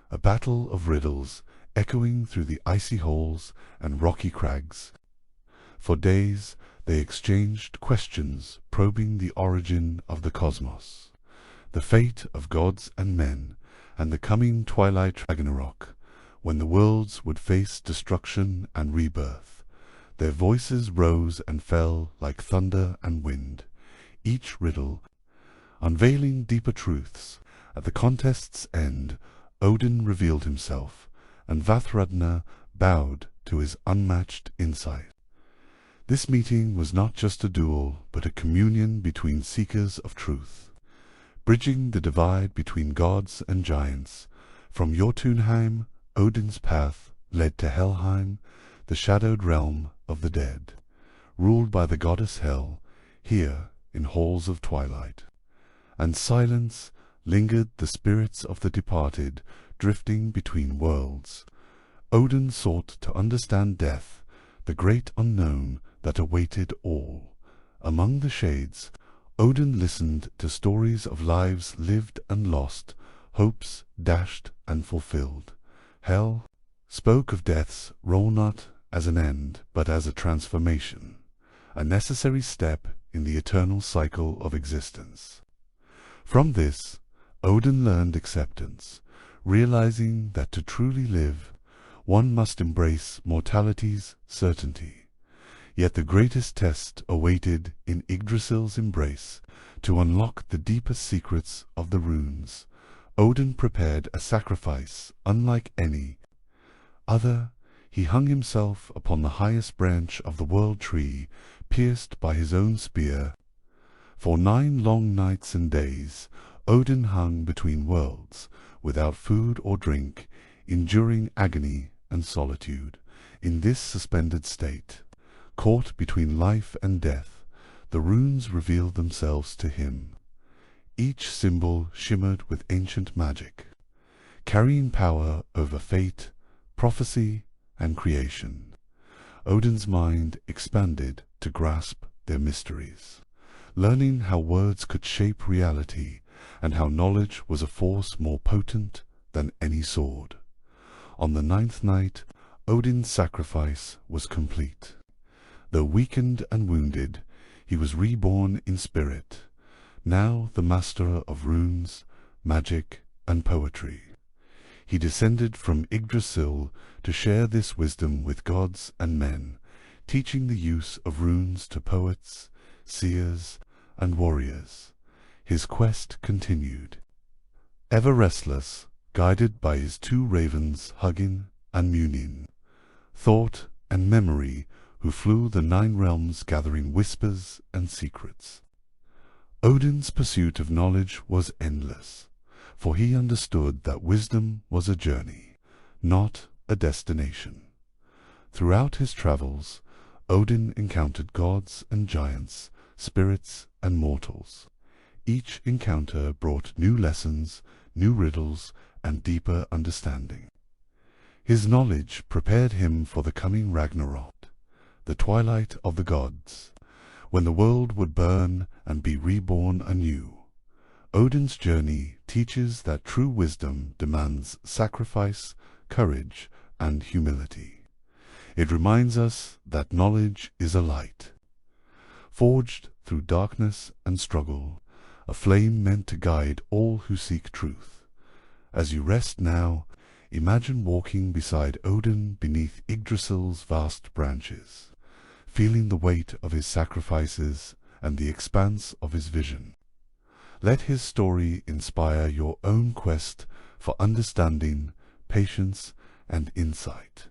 a battle of riddles echoing through the icy halls and rocky crags. For days they exchanged questions probing the origin of the cosmos, the fate of gods and men, and the coming twilight Ragnarok, when the worlds would face destruction and rebirth. Their voices rose and fell like thunder and wind, each riddle unveiling deeper truths. At the contest's end, Odin revealed himself, and Vafthrudner bowed to his unmatched insight. This meeting was not just a duel, but a communion between seekers of truth, bridging the divide between gods and giants. From Jotunheim, Odin's path led to Helheim, the shadowed realm of the dead, ruled by the goddess Hel, here in halls of twilight. And silence lingered the spirits of the departed, drifting between worlds. Odin sought to understand death, the great unknown that awaited all. Among the shades, Odin listened to stories of lives lived and lost, hopes dashed and fulfilled. Hel spoke of death's role not as an end, but as a transformation, a necessary step in the eternal cycle of existence. From this, Odin learned acceptance, realizing that to truly live, one must embrace mortality's certainty. Yet the greatest test awaited in Yggdrasil's embrace. To unlock the deepest secrets of the runes, Odin prepared a sacrifice unlike any other. He hung himself upon the highest branch of the world tree, pierced by his own spear. For 9 long nights and days, Odin hung between worlds, without food or drink, enduring agony and solitude. In this suspended state, caught between life and death, the runes revealed themselves to him. Each symbol shimmered with ancient magic, carrying power over fate, prophecy, and creation. Odin's mind expanded to grasp their mysteries, learning how words could shape reality, and how knowledge was a force more potent than any sword. On the 9th night, Odin's sacrifice was complete. Though weakened and wounded, he was reborn in spirit, now the master of runes, magic, and poetry. He descended from Yggdrasil to share this wisdom with gods and men, teaching the use of runes to poets, seers, and warriors. His quest continued. Ever restless, guided by his 2 ravens Hugin and Munin, thought and memory, who flew the 9 realms gathering whispers and secrets. Odin's pursuit of knowledge was endless, for he understood that wisdom was a journey, not a destination. Throughout his travels, Odin encountered gods and giants, spirits and mortals. Each encounter brought new lessons, new riddles, and deeper understanding. His knowledge prepared him for the coming Ragnarok, the twilight of the gods, when the world would burn and be reborn anew. Odin's journey teaches that true wisdom demands sacrifice, courage, and humility. It reminds us that knowledge is a light, forged through darkness and struggle, a flame meant to guide all who seek truth. As you rest now, imagine walking beside Odin beneath Yggdrasil's vast branches, feeling the weight of his sacrifices and the expanse of his vision. Let his story inspire your own quest for understanding, patience, and insight.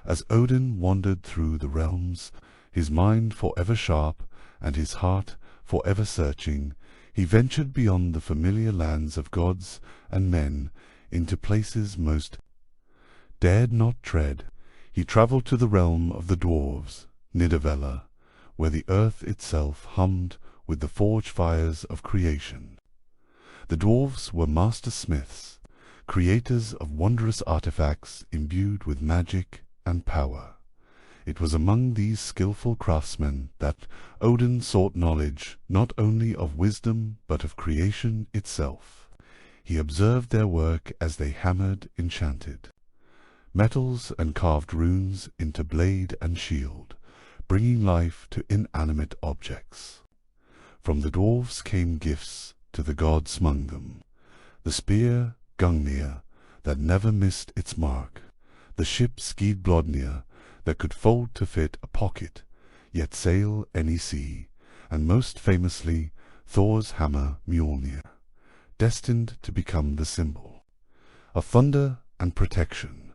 As Odin wandered through the realms, his mind forever sharp and his heart forever searching, he ventured beyond the familiar lands of gods and men into places most dared not tread. He travelled to the realm of the dwarves, Nidavella, where the earth itself hummed with the forge fires of creation. The dwarves were master smiths, creators of wondrous artifacts imbued with magic and power. It was among these skillful craftsmen that Odin sought knowledge not only of wisdom but of creation itself. He observed their work as they hammered, enchanted metals and carved runes into blade and shield, bringing life to inanimate objects. From the dwarves came gifts to the gods among them: the spear Gungnir that never missed its mark, the ship Skidblodnir that could fold to fit a pocket, yet sail any sea, and most famously Thor's hammer Mjolnir, destined to become the symbol of thunder and protection.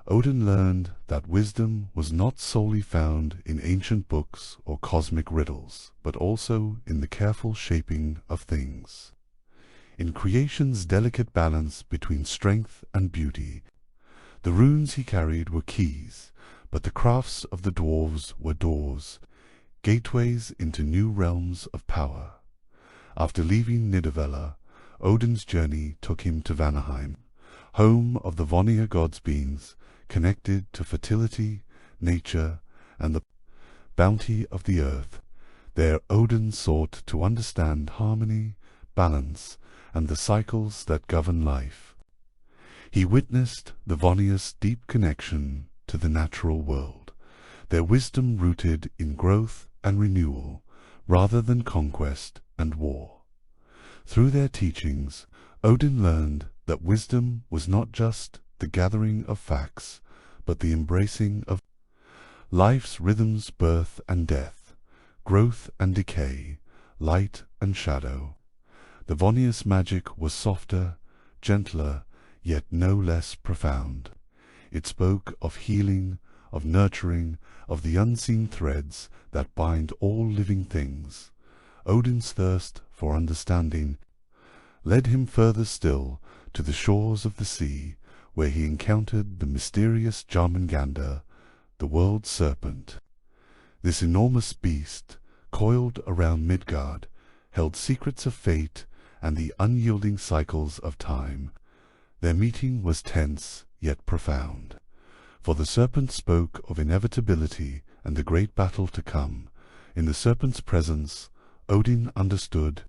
Odin learned that wisdom was not solely found in ancient books or cosmic riddles, but also in the careful shaping of things, in creation's delicate balance between strength and beauty. The runes he carried were keys, but the crafts of the dwarves were doors, gateways into new realms of power. After leaving Nidavella, Odin's journey took him to Vanaheim, home of the Vanir gods' beings, connected to fertility, nature, and the bounty of the earth. There Odin sought to understand harmony, balance, and the cycles that govern life. He witnessed the Vanir's deep connection to the natural world, their wisdom rooted in growth and renewal, rather than conquest and war. Through their teachings, Odin learned that wisdom was not just the gathering of facts, but the embracing of life's rhythms, birth and death, growth and decay, light and shadow. The Vanir's magic was softer, gentler, yet no less profound. It spoke of healing, of nurturing, of the unseen threads that bind all living things. Odin's thirst for understanding led him further still to the shores of the sea, where he encountered the mysterious Jarmungandr, the world's serpent. This enormous beast, coiled around Midgard, held secrets of fate and the unyielding cycles of time. Their meeting was tense yet profound, for the serpent spoke of inevitability and the great battle to come. In the serpent's presence, Odin understood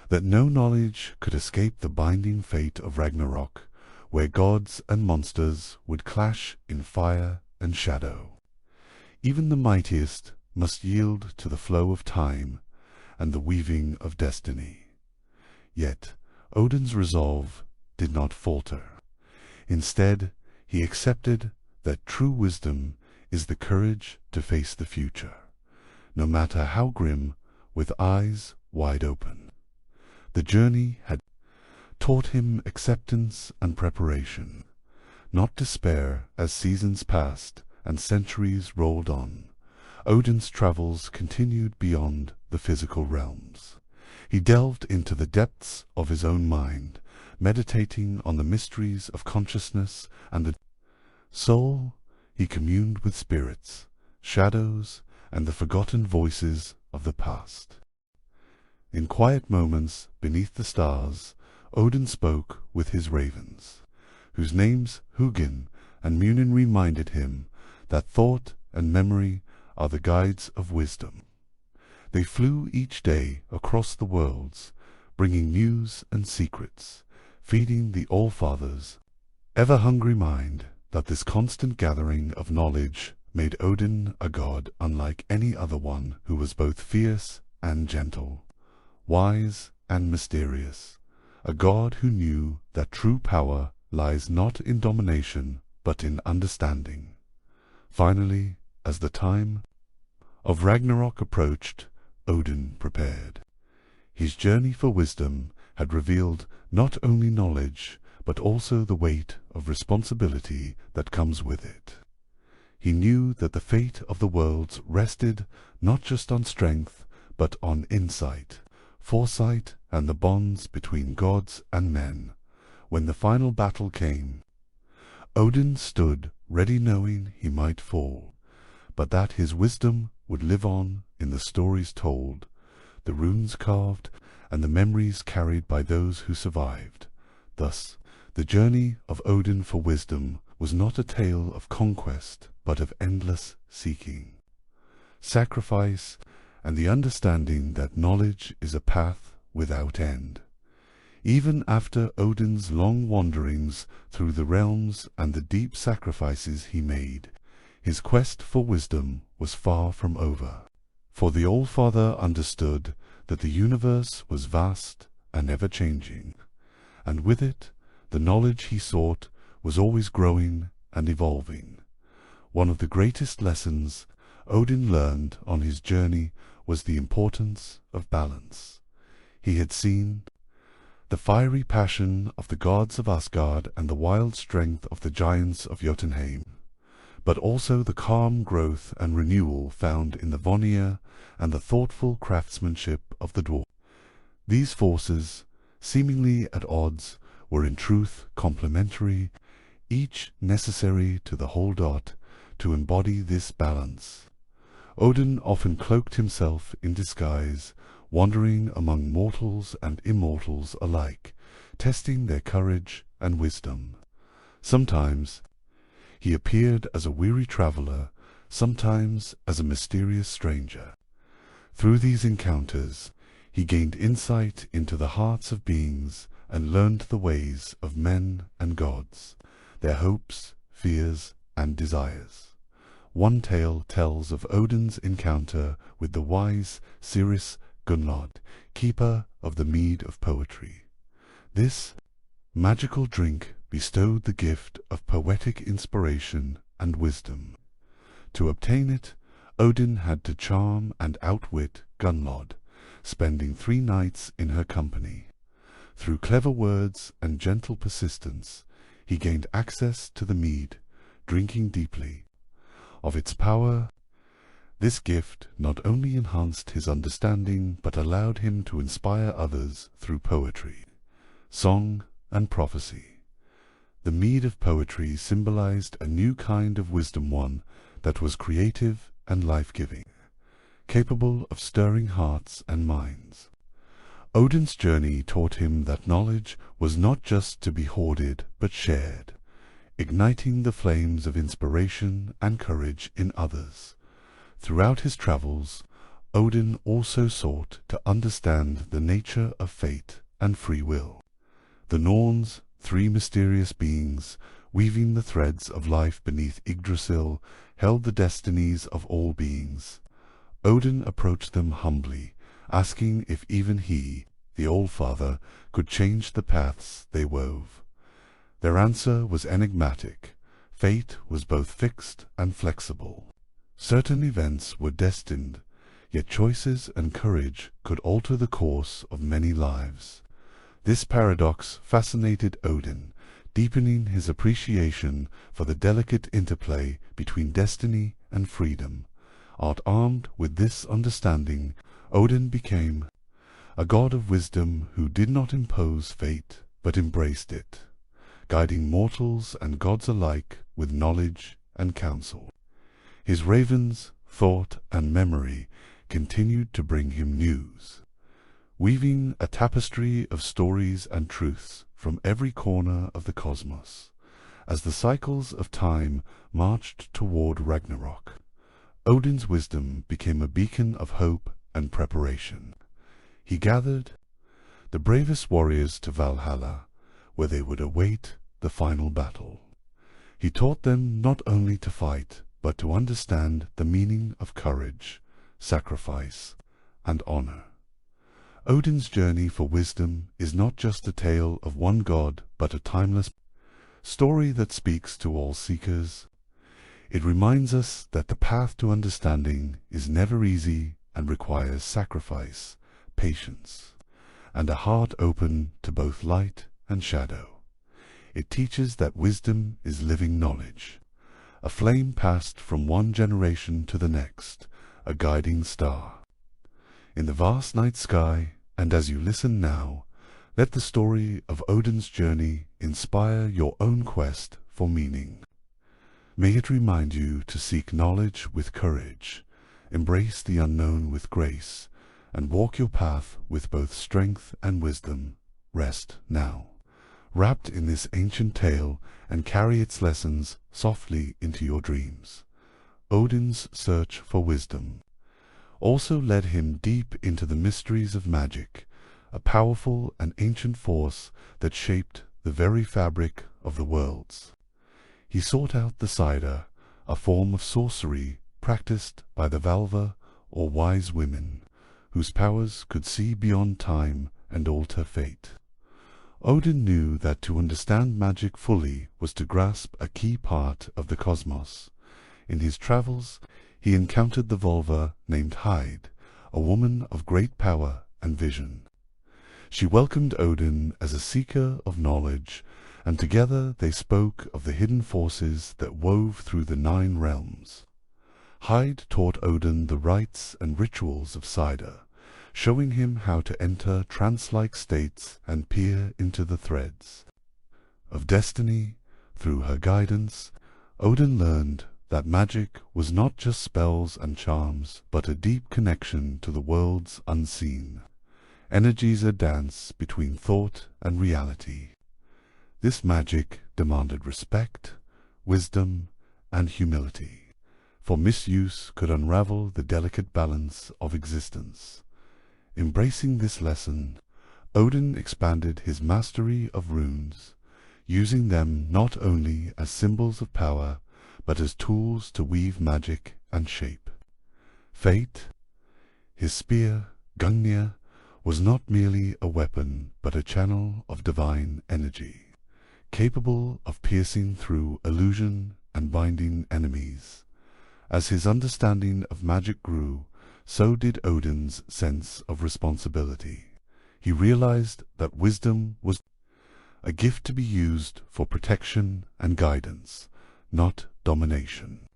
that no knowledge could escape the binding fate of Ragnarok, where gods and monsters would clash in fire and shadow. Even the mightiest must yield to the flow of time and the weaving of destiny. Yet Odin's resolve did not falter. Instead, he accepted that true wisdom is the courage to face the future, no matter how grim, with eyes wide open. The journey had taught him acceptance and preparation, not despair. As seasons passed and centuries rolled on, Odin's travels continued beyond the physical realms. He delved into the depths of his own mind, meditating on the mysteries of consciousness and the soul. He communed with spirits, shadows, and the forgotten voices of the past. In quiet moments beneath the stars, Odin spoke with his ravens, whose names Hugin and Munin reminded him that thought and memory are the guides of wisdom. They flew each day across the worlds, bringing news and secrets, feeding the All-Father's ever-hungry mind. that this constant gathering of knowledge made Odin a god unlike any other one, who was both fierce and gentle, wise and mysterious, a god who knew that true power lies not in domination but in understanding. Finally, as the time of Ragnarok approached, Odin prepared. His journey for wisdom had revealed not only knowledge, but also the weight of responsibility that comes with it. He knew that the fate of the worlds rested not just on strength, but on insight, foresight, and the bonds between gods and men. When the final battle came, Odin stood ready, knowing he might fall, but that his wisdom would live on in the stories told, the runes carved, and the memories carried by those who survived. Thus, the journey of Odin for wisdom was not a tale of conquest, but of endless seeking, sacrifice, and the understanding that knowledge is a path without end. Even after Odin's long wanderings through the realms and the deep sacrifices he made, his quest for wisdom was far from over. For the Allfather understood that the universe was vast and ever-changing, and with it, the knowledge he sought was always growing and evolving. One of the greatest lessons Odin learned on his journey was the importance of balance. He had seen the fiery passion of the gods of Asgard and the wild strength of the giants of Jotunheim, but also the calm growth and renewal found in the Vanir and the thoughtful craftsmanship of the dwarf. These forces, seemingly at odds, were in truth complementary, each necessary to the whole. To embody this balance, Odin often cloaked himself in disguise, wandering among mortals and immortals alike, testing their courage and wisdom. Sometimes he appeared as a weary traveler, sometimes as a mysterious stranger. Through these encounters, he gained insight into the hearts of beings and learned the ways of men and gods, their hopes, fears, and desires. One tale tells of Odin's encounter with the wise seeress Gunnlod, keeper of the mead of poetry. This magical drink bestowed the gift of poetic inspiration and wisdom. To obtain it, Odin had to charm and outwit Gunnlod, spending 3 nights in her company. Through clever words and gentle persistence, he gained access to the mead, drinking deeply. Of its power, this gift not only enhanced his understanding, but allowed him to inspire others through poetry, song, and prophecy. The mead of poetry symbolized a new kind of wisdom, one that was creative and life-giving, capable of stirring hearts and minds. Odin's journey taught him that knowledge was not just to be hoarded, but shared, igniting the flames of inspiration and courage in others. Throughout his travels, Odin also sought to understand the nature of fate and free will. The Norns, 3 mysterious beings, weaving the threads of life beneath Yggdrasil, held the destinies of all beings. Odin approached them humbly, asking if even he, the Allfather, could change the paths they wove. Their answer was enigmatic. Fate was both fixed and flexible. Certain events were destined, yet choices and courage could alter the course of many lives. This paradox fascinated Odin, deepening his appreciation for the delicate interplay between destiny and freedom. Armed with this understanding, Odin became a god of wisdom who did not impose fate, but embraced it, guiding mortals and gods alike with knowledge and counsel. His ravens, thought, and memory continued to bring him news, weaving a tapestry of stories and truths from every corner of the cosmos. As the cycles of time marched toward Ragnarok, Odin's wisdom became a beacon of hope and preparation. He gathered the bravest warriors to Valhalla, where they would await the final battle. He taught them not only to fight, but to understand the meaning of courage, sacrifice, and honor. Odin's journey for wisdom is not just a tale of one god, but a timeless story that speaks to all seekers. It reminds us that the path to understanding is never easy and requires sacrifice, patience, and a heart open to both light and shadow. It teaches that wisdom is living knowledge, a flame passed from one generation to the next, a guiding star. In the vast night sky, and as you listen now, let the story of Odin's journey inspire your own quest for meaning. May it remind you to seek knowledge with courage, embrace the unknown with grace, and walk your path with both strength and wisdom. Rest now, wrapped in this ancient tale, and carry its lessons softly into your dreams. Odin's search for wisdom also led him deep into the mysteries of magic, a powerful and ancient force that shaped the very fabric of the worlds. He sought out the cider, a form of sorcery practiced by the Valva or wise women, whose powers could see beyond time and alter fate. Odin knew that to understand magic fully was to grasp a key part of the cosmos. In his travels, he encountered the Volva named Hyde, a woman of great power and vision. She welcomed Odin as a seeker of knowledge, and together they spoke of the hidden forces that wove through the 9 realms. Hyde taught Odin the rites and rituals of cider, showing him how to enter trance-like states and peer into the threads of destiny. Through her guidance, Odin learned that magic was not just spells and charms, but a deep connection to the worlds unseen. Energies a dance between thought and reality. This magic demanded respect, wisdom, and humility, for misuse could unravel the delicate balance of existence. Embracing this lesson, Odin expanded his mastery of runes, using them not only as symbols of power, but as tools to weave magic and shape. Fate, his spear, Gungnir, was not merely a weapon, but a channel of divine energy, capable of piercing through illusion and binding enemies. As his understanding of magic grew, so did Odin's sense of responsibility. He realized that wisdom was a gift to be used for protection and guidance, not domination.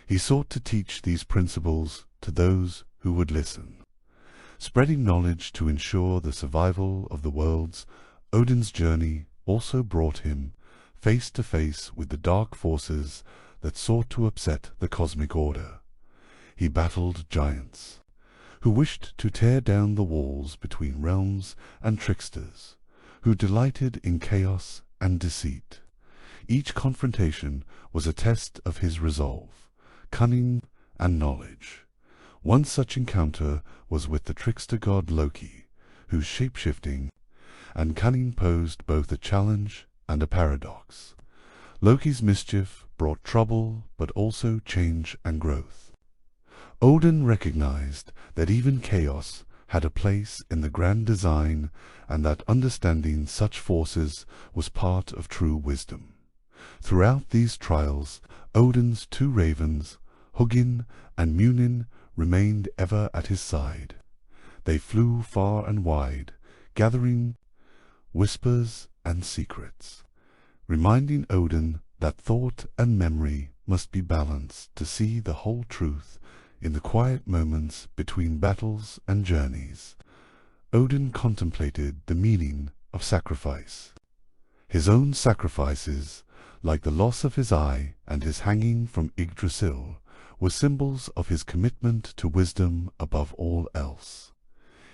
He sought to teach these principles to those who would listen. Spreading knowledge to ensure the survival of the worlds, Odin's journey also brought him face to face with the dark forces that sought to upset the cosmic order. He battled giants, who wished to tear down the walls between realms, and tricksters, who delighted in chaos and deceit. Each confrontation was a test of his resolve, cunning, and knowledge. One such encounter was with the trickster god Loki, whose shape-shifting and cunning posed both a challenge and a paradox. Loki's mischief brought trouble, but also change and growth. Odin recognized that even chaos had a place in the grand design, and that understanding such forces was part of true wisdom. Throughout these trials, Odin's 2 ravens, Hugin and Munin, remained ever at his side. They flew far and wide, gathering whispers and secrets, reminding Odin that thought and memory must be balanced to see the whole truth in the quiet moments between battles and journeys. Odin contemplated the meaning of sacrifice. His own sacrifices, like the loss of his eye and his hanging from Yggdrasil, were symbols of his commitment to wisdom above all else.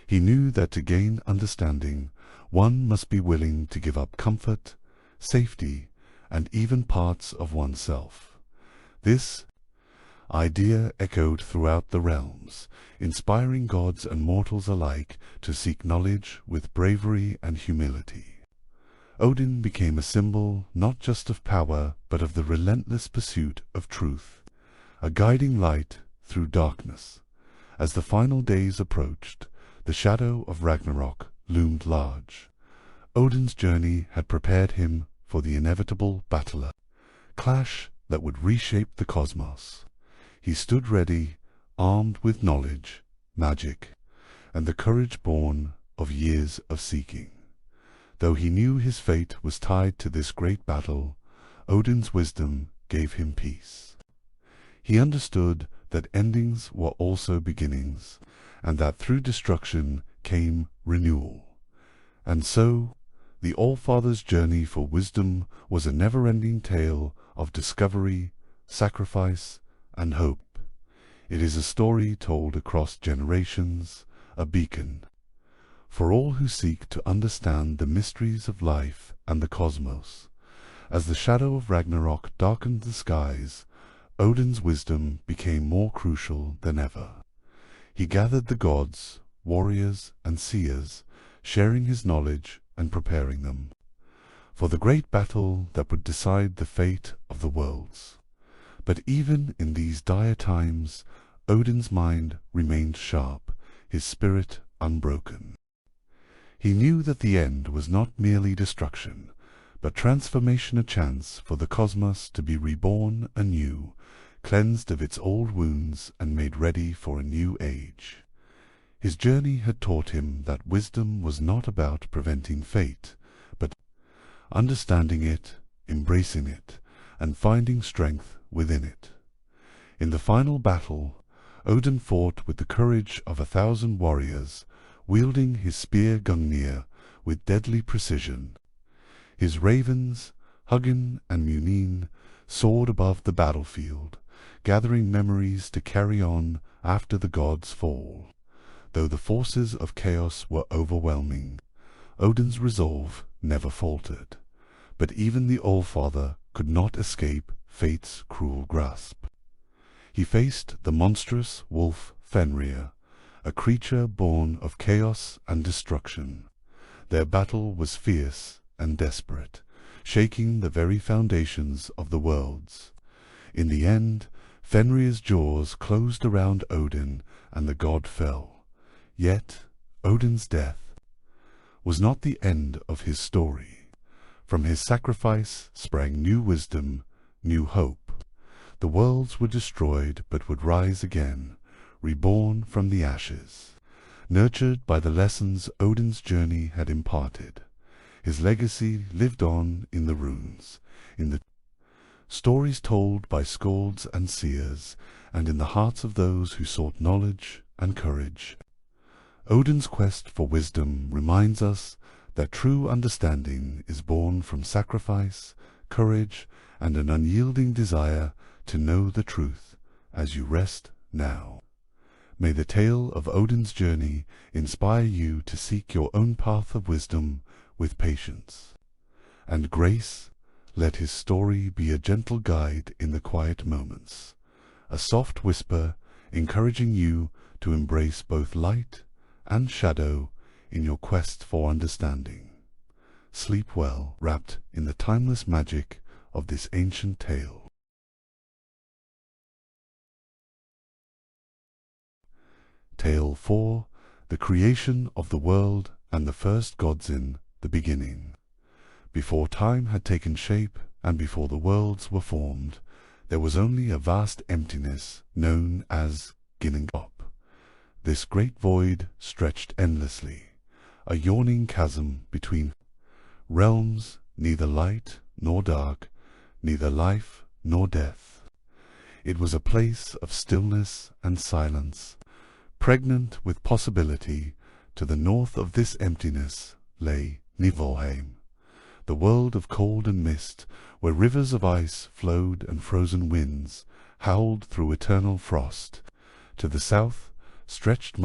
He knew that to gain understanding, one must be willing to give up comfort, safety, and even parts of oneself. This idea echoed throughout the realms, inspiring gods and mortals alike to seek knowledge with bravery and humility. Odin became a symbol not just of power, but of the relentless pursuit of truth, a guiding light through darkness. As the final days approached, the shadow of Ragnarok loomed large. Odin's journey had prepared him for the inevitable battle, clash that would reshape the cosmos. He stood ready, armed with knowledge, magic, and the courage born of years of seeking. Though he knew his fate was tied to this great battle, Odin's wisdom gave him peace. He understood that endings were also beginnings, and that through destruction came renewal. And so, the All-Father's journey for wisdom was a never-ending tale of discovery, sacrifice, and hope. It is a story told across generations, a beacon for all who seek to understand the mysteries of life and the cosmos. As the shadow of Ragnarok darkened the skies, Odin's wisdom became more crucial than ever. He gathered the gods, warriors, and seers, sharing his knowledge and preparing them for the great battle that would decide the fate of the worlds. But even in these dire times, Odin's mind remained sharp, his spirit unbroken. He knew that the end was not merely destruction, but transformation, a chance for the cosmos to be reborn anew, cleansed of its old wounds and made ready for a new age. His journey had taught him that wisdom was not about preventing fate, but understanding it, embracing it, and finding strength within it. In the final battle, Odin fought with the courage of 1,000 warriors, wielding his spear Gungnir with deadly precision. His ravens, Hugin and Munin, soared above the battlefield, gathering memories to carry on after the gods' fall. Though the forces of chaos were overwhelming, Odin's resolve never faltered. But even the All-Father could not escape fate's cruel grasp. He faced the monstrous wolf Fenrir, a creature born of chaos and destruction. Their battle was fierce and desperate, shaking the very foundations of the worlds. In the end, Fenrir's jaws closed around Odin, and the god fell. Yet, Odin's death was not the end of his story. From his sacrifice sprang new wisdom, new hope. The worlds were destroyed but would rise again, reborn from the ashes, nurtured by the lessons Odin's journey had imparted. His legacy lived on in the runes, in the stories told by skalds and seers, and in the hearts of those who sought knowledge and courage. Odin's quest for wisdom reminds us that true understanding is born from sacrifice, courage, and an unyielding desire to know the truth as you rest now. May the tale of Odin's journey inspire you to seek your own path of wisdom with patience and grace. Let his story be a gentle guide in the quiet moments, a soft whisper encouraging you to embrace both light and shadow in your quest for understanding. Sleep well, wrapped in the timeless magic of this ancient tale. Tale 4. The creation of the world and the first gods in the beginning. Before time had taken shape and before the worlds were formed, there was only a vast emptiness known as Ginnungagap. This great void stretched endlessly, a yawning chasm between realms, neither light nor dark, neither life nor death. It was a place of stillness and silence, pregnant with possibility. To the north of this emptiness lay Niflheim, the world of cold and mist, where rivers of ice flowed and frozen winds howled through eternal frost. To the south stretched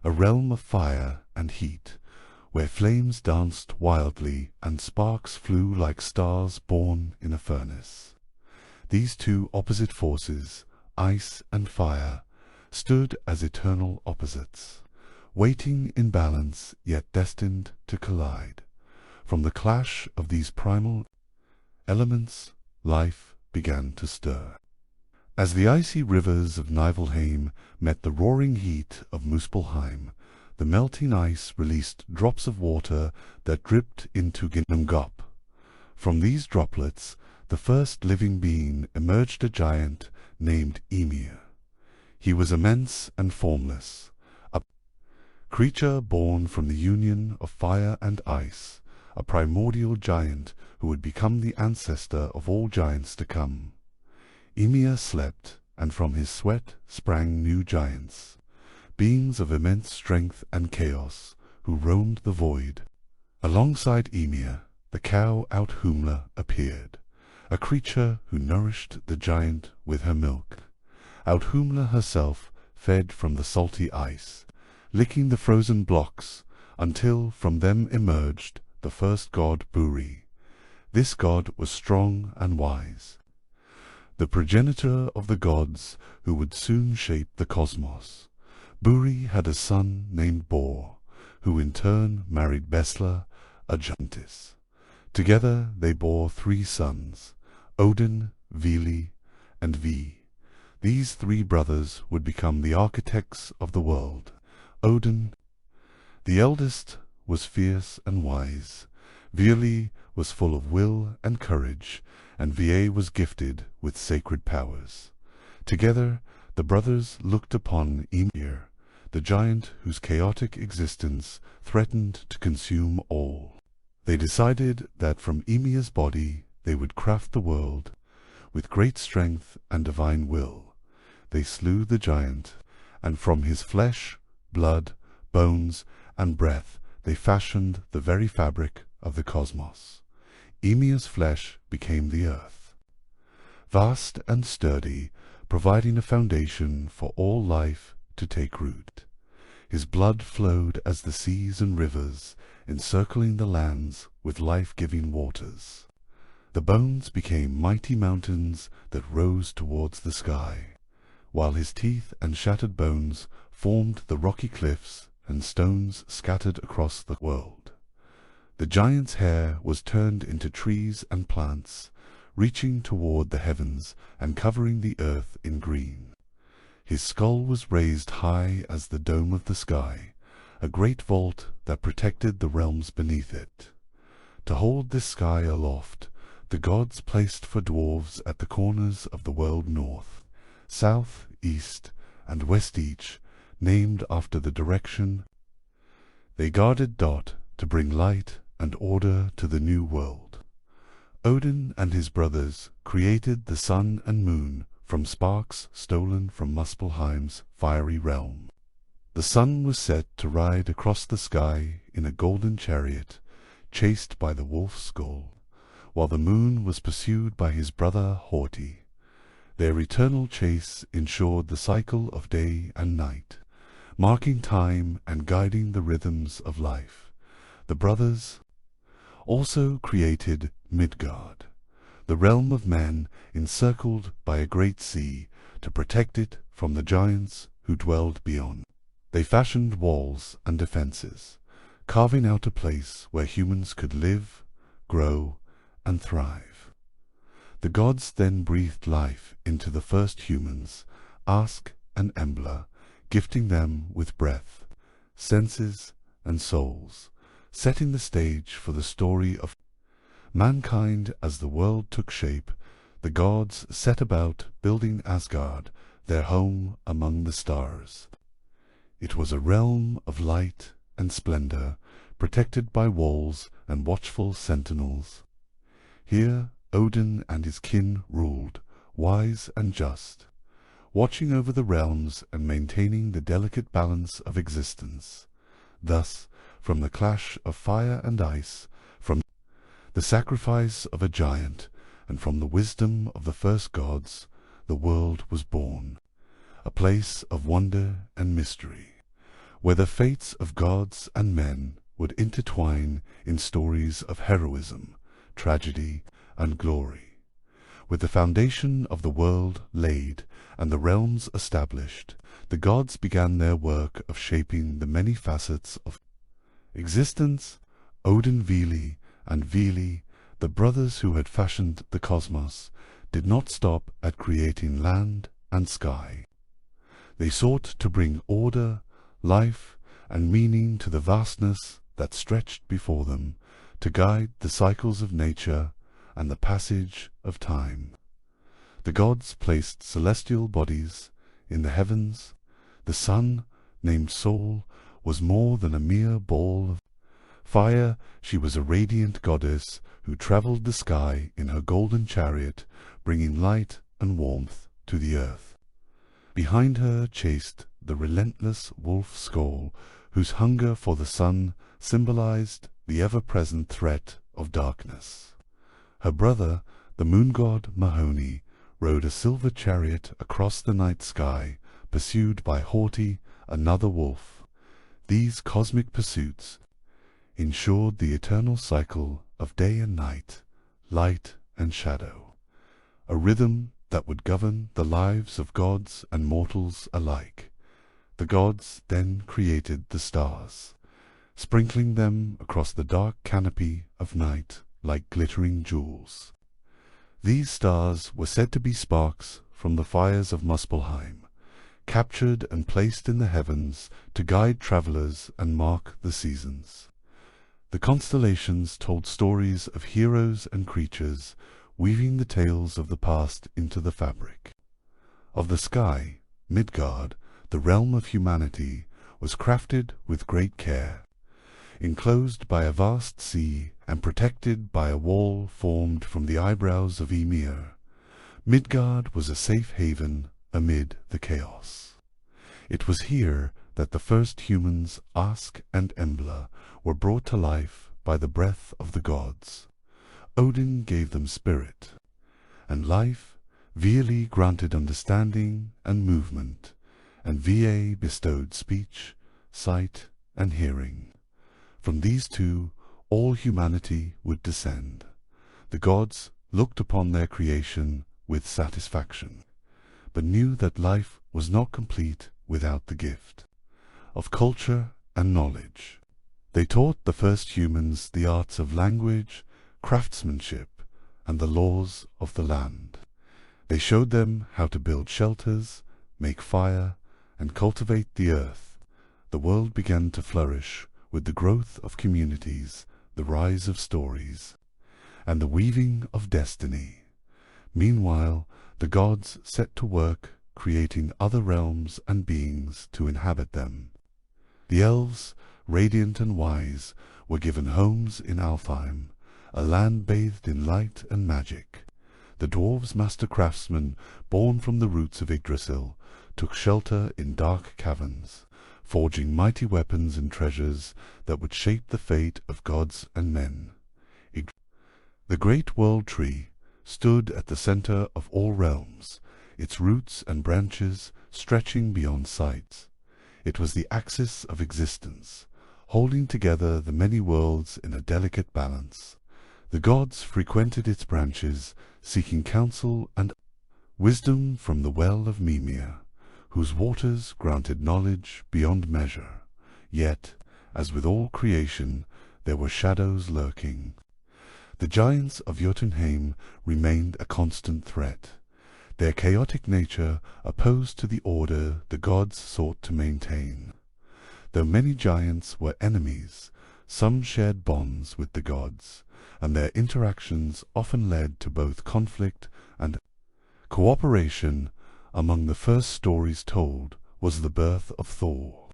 a realm of fire and heat, where flames danced wildly and sparks flew like stars born in a furnace. These two opposite forces, ice and fire, stood as eternal opposites, waiting in balance yet destined to collide. From the clash of these primal elements, life began to stir. As the icy rivers of Niflheim met the roaring heat of Muspelheim, the melting ice released drops of water that dripped into Ginnungagap. From these droplets, the first living being emerged, a giant named Ymir. He was immense and formless, a creature born from the union of fire and ice, a primordial giant who would become the ancestor of all giants to come. Ymir slept, and from his sweat sprang new giants, beings of immense strength and chaos, who roamed the void. Alongside Ymir, the cow Audhumla appeared, a creature who nourished the giant with her milk. Audhumla herself fed from the salty ice, licking the frozen blocks, until from them emerged the first god Buri. This god was strong and wise, the progenitor of the gods who would soon shape the cosmos. Buri had a son named Bor, who in turn married Besla, a giantess. Together they bore 3 sons, Odin, Vili, and Vi. These 3 brothers would become the architects of the world. Odin, the eldest, was fierce and wise. Vili was full of will and courage, and Va was gifted with sacred powers. Together, the brothers looked upon Ymir, the giant whose chaotic existence threatened to consume all. They decided that from Ymir's body they would craft the world. With great strength and divine will, they slew the giant, and from his flesh, blood, bones, and breath they fashioned the very fabric of the cosmos. Ymir's flesh became the earth, vast and sturdy, providing a foundation for all life to take root. His blood flowed as the seas and rivers, encircling the lands with life-giving waters. The bones became mighty mountains that rose towards the sky, while his teeth and shattered bones formed the rocky cliffs and stones scattered across the world. The giant's hair was turned into trees and plants, reaching toward the heavens and covering the earth in green. His skull was raised high as the dome of the sky, a great vault that protected the realms beneath it. To hold this sky aloft, the gods placed for dwarves at the corners of the world north, south, east, and west, each named after the direction they guarded Dot to bring light and order to the new world. Odin and his brothers created the sun and moon from sparks stolen from Muspelheim's fiery realm. The sun was set to ride across the sky in a golden chariot, chased by the wolf's skull, while the moon was pursued by his brother Horti. Their eternal chase ensured the cycle of day and night, marking time and guiding the rhythms of life. The brothers also created Midgard, the realm of men encircled by a great sea, to protect it from the giants who dwelled beyond. They fashioned walls and defenses, carving out a place where humans could live, grow, and thrive. The gods then breathed life into the first humans, Ask and Embla, gifting them with breath, senses, and souls, setting the stage for the story of mankind. As the world took shape, the gods set about building Asgard, their home among the stars. It was a realm of light and splendor, protected by walls and watchful sentinels. Here Odin and his kin ruled, wise and just, watching over the realms and maintaining the delicate balance of existence. Thus, from the clash of fire and ice, from the sacrifice of a giant, and from the wisdom of the first gods, the world was born, a place of wonder and mystery, where the fates of gods and men would intertwine in stories of heroism, tragedy, and glory. With the foundation of the world laid and the realms established, the gods began their work of shaping the many facets of existence. Odin, Vili, and Vili, the brothers who had fashioned the cosmos, did not stop at creating land and sky. They sought to bring order, life, and meaning to the vastness that stretched before them, to guide the cycles of nature and the passage of time. The gods placed celestial bodies in the heavens. The sun, named Sol, was more than a mere ball of fire. She was a radiant goddess who travelled the sky in her golden chariot, bringing light and warmth to the earth. Behind her chased the relentless wolf Skoll, whose hunger for the sun symbolized the ever-present threat of darkness. Her brother, the moon god Mahoney, rode a silver chariot across the night sky, pursued by Haughty, another wolf. These cosmic pursuits ensured the eternal cycle of day and night, light and shadow, a rhythm that would govern the lives of gods and mortals alike. The gods then created the stars, sprinkling them across the dark canopy of night like glittering jewels. These stars were said to be sparks from the fires of Muspelheim, captured and placed in the heavens to guide travelers and mark the seasons. The constellations told stories of heroes and creatures, weaving the tales of the past into the fabric. Of the sky, Midgard, the realm of humanity, was crafted with great care. Enclosed by a vast sea and protected by a wall formed from the eyebrows of Ymir, Midgard was a safe haven amid the chaos. It was here that the first humans, Ask and Embla, were brought to life by the breath of the gods. Odin gave them spirit and life, Vili granted understanding and movement, and Va bestowed speech, sight, and hearing. From these two, all humanity would descend. The gods looked upon their creation with satisfaction, but knew that life was not complete without the gift of culture and knowledge. They taught the first humans the arts of language, craftsmanship, and the laws of the land. They showed them how to build shelters, make fire, and cultivate the earth. The world began to flourish with the growth of communities, the rise of stories, and the weaving of destiny. Meanwhile, the gods set to work creating other realms and beings to inhabit them. The elves, radiant and wise, were given homes in Alfheim, a land bathed in light and magic. The dwarves' master craftsmen, born from the roots of Yggdrasil, took shelter in dark caverns, forging mighty weapons and treasures that would shape the fate of gods and men. The great world tree stood at the center of all realms, its roots and branches stretching beyond sight. It was the axis of existence, holding together the many worlds in a delicate balance. The gods frequented its branches, seeking counsel and wisdom from the well of Mimir, whose waters granted knowledge beyond measure. Yet, as with all creation, there were shadows lurking. The giants of Jotunheim remained a constant threat, their chaotic nature opposed to the order the gods sought to maintain. Though many giants were enemies, some shared bonds with the gods, and their interactions often led to both conflict and cooperation. Among the first stories told was the birth of Thor,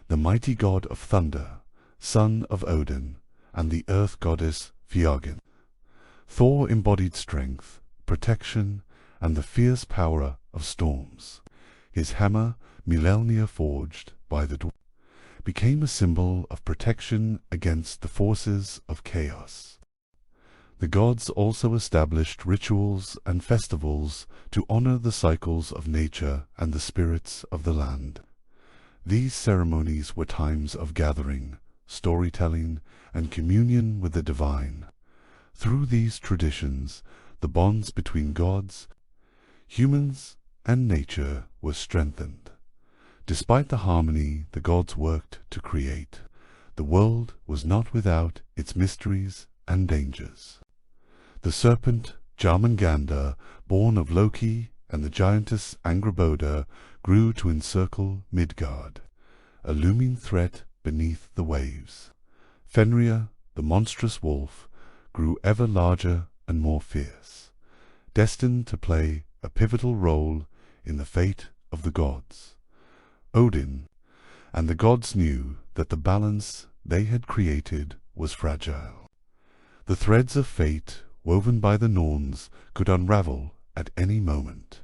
the mighty god of thunder, son of Odin, and the earth goddess Fjörgyn. Thor embodied strength, protection, and the fierce power of storms. His hammer, Mjolnir forged by the dwarves, became a symbol of protection against the forces of chaos. The gods also established rituals and festivals to honor the cycles of nature and the spirits of the land. These ceremonies were times of gathering, storytelling, and communion with the divine. Through these traditions, the bonds between gods, humans, and nature were strengthened. Despite the harmony the gods worked to create, the world was not without its mysteries and dangers. The serpent Jarmungandr, born of Loki and the giantess Angrboda, grew to encircle Midgard, a looming threat beneath the waves. Fenrir, the monstrous wolf, grew ever larger and more fierce, destined to play a pivotal role in the fate of the gods. Odin and the gods knew that the balance they had created was fragile. The threads of fate woven by the Norns could unravel at any moment,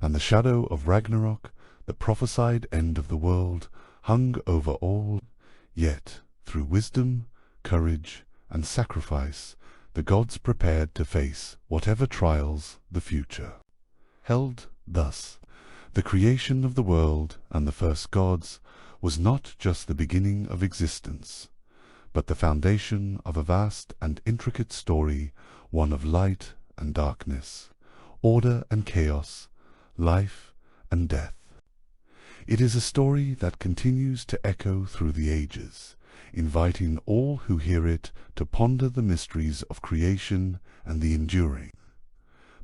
and the shadow of Ragnarok, the prophesied end of the world, hung over all. Yet, through wisdom, courage, and sacrifice, the gods prepared to face whatever trials the future held. Thus, the creation of the world and the first gods was not just the beginning of existence, but the foundation of a vast and intricate story, one of light and darkness, order and chaos, life and death. It is a story that continues to echo through the ages, inviting all who hear it to ponder the mysteries of creation and the enduring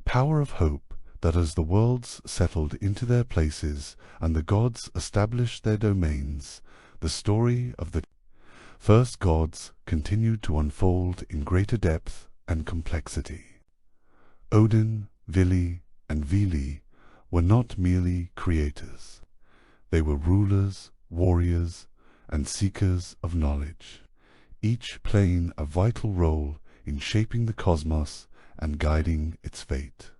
power of hope that as the worlds settled into their places and the gods established their domains, the story of the first gods continued to unfold in greater depth and complexity. Odin, Vili, and Vili were not merely creators. They were rulers, warriors, and seekers of knowledge, each playing a vital role in shaping the cosmos and guiding its fate.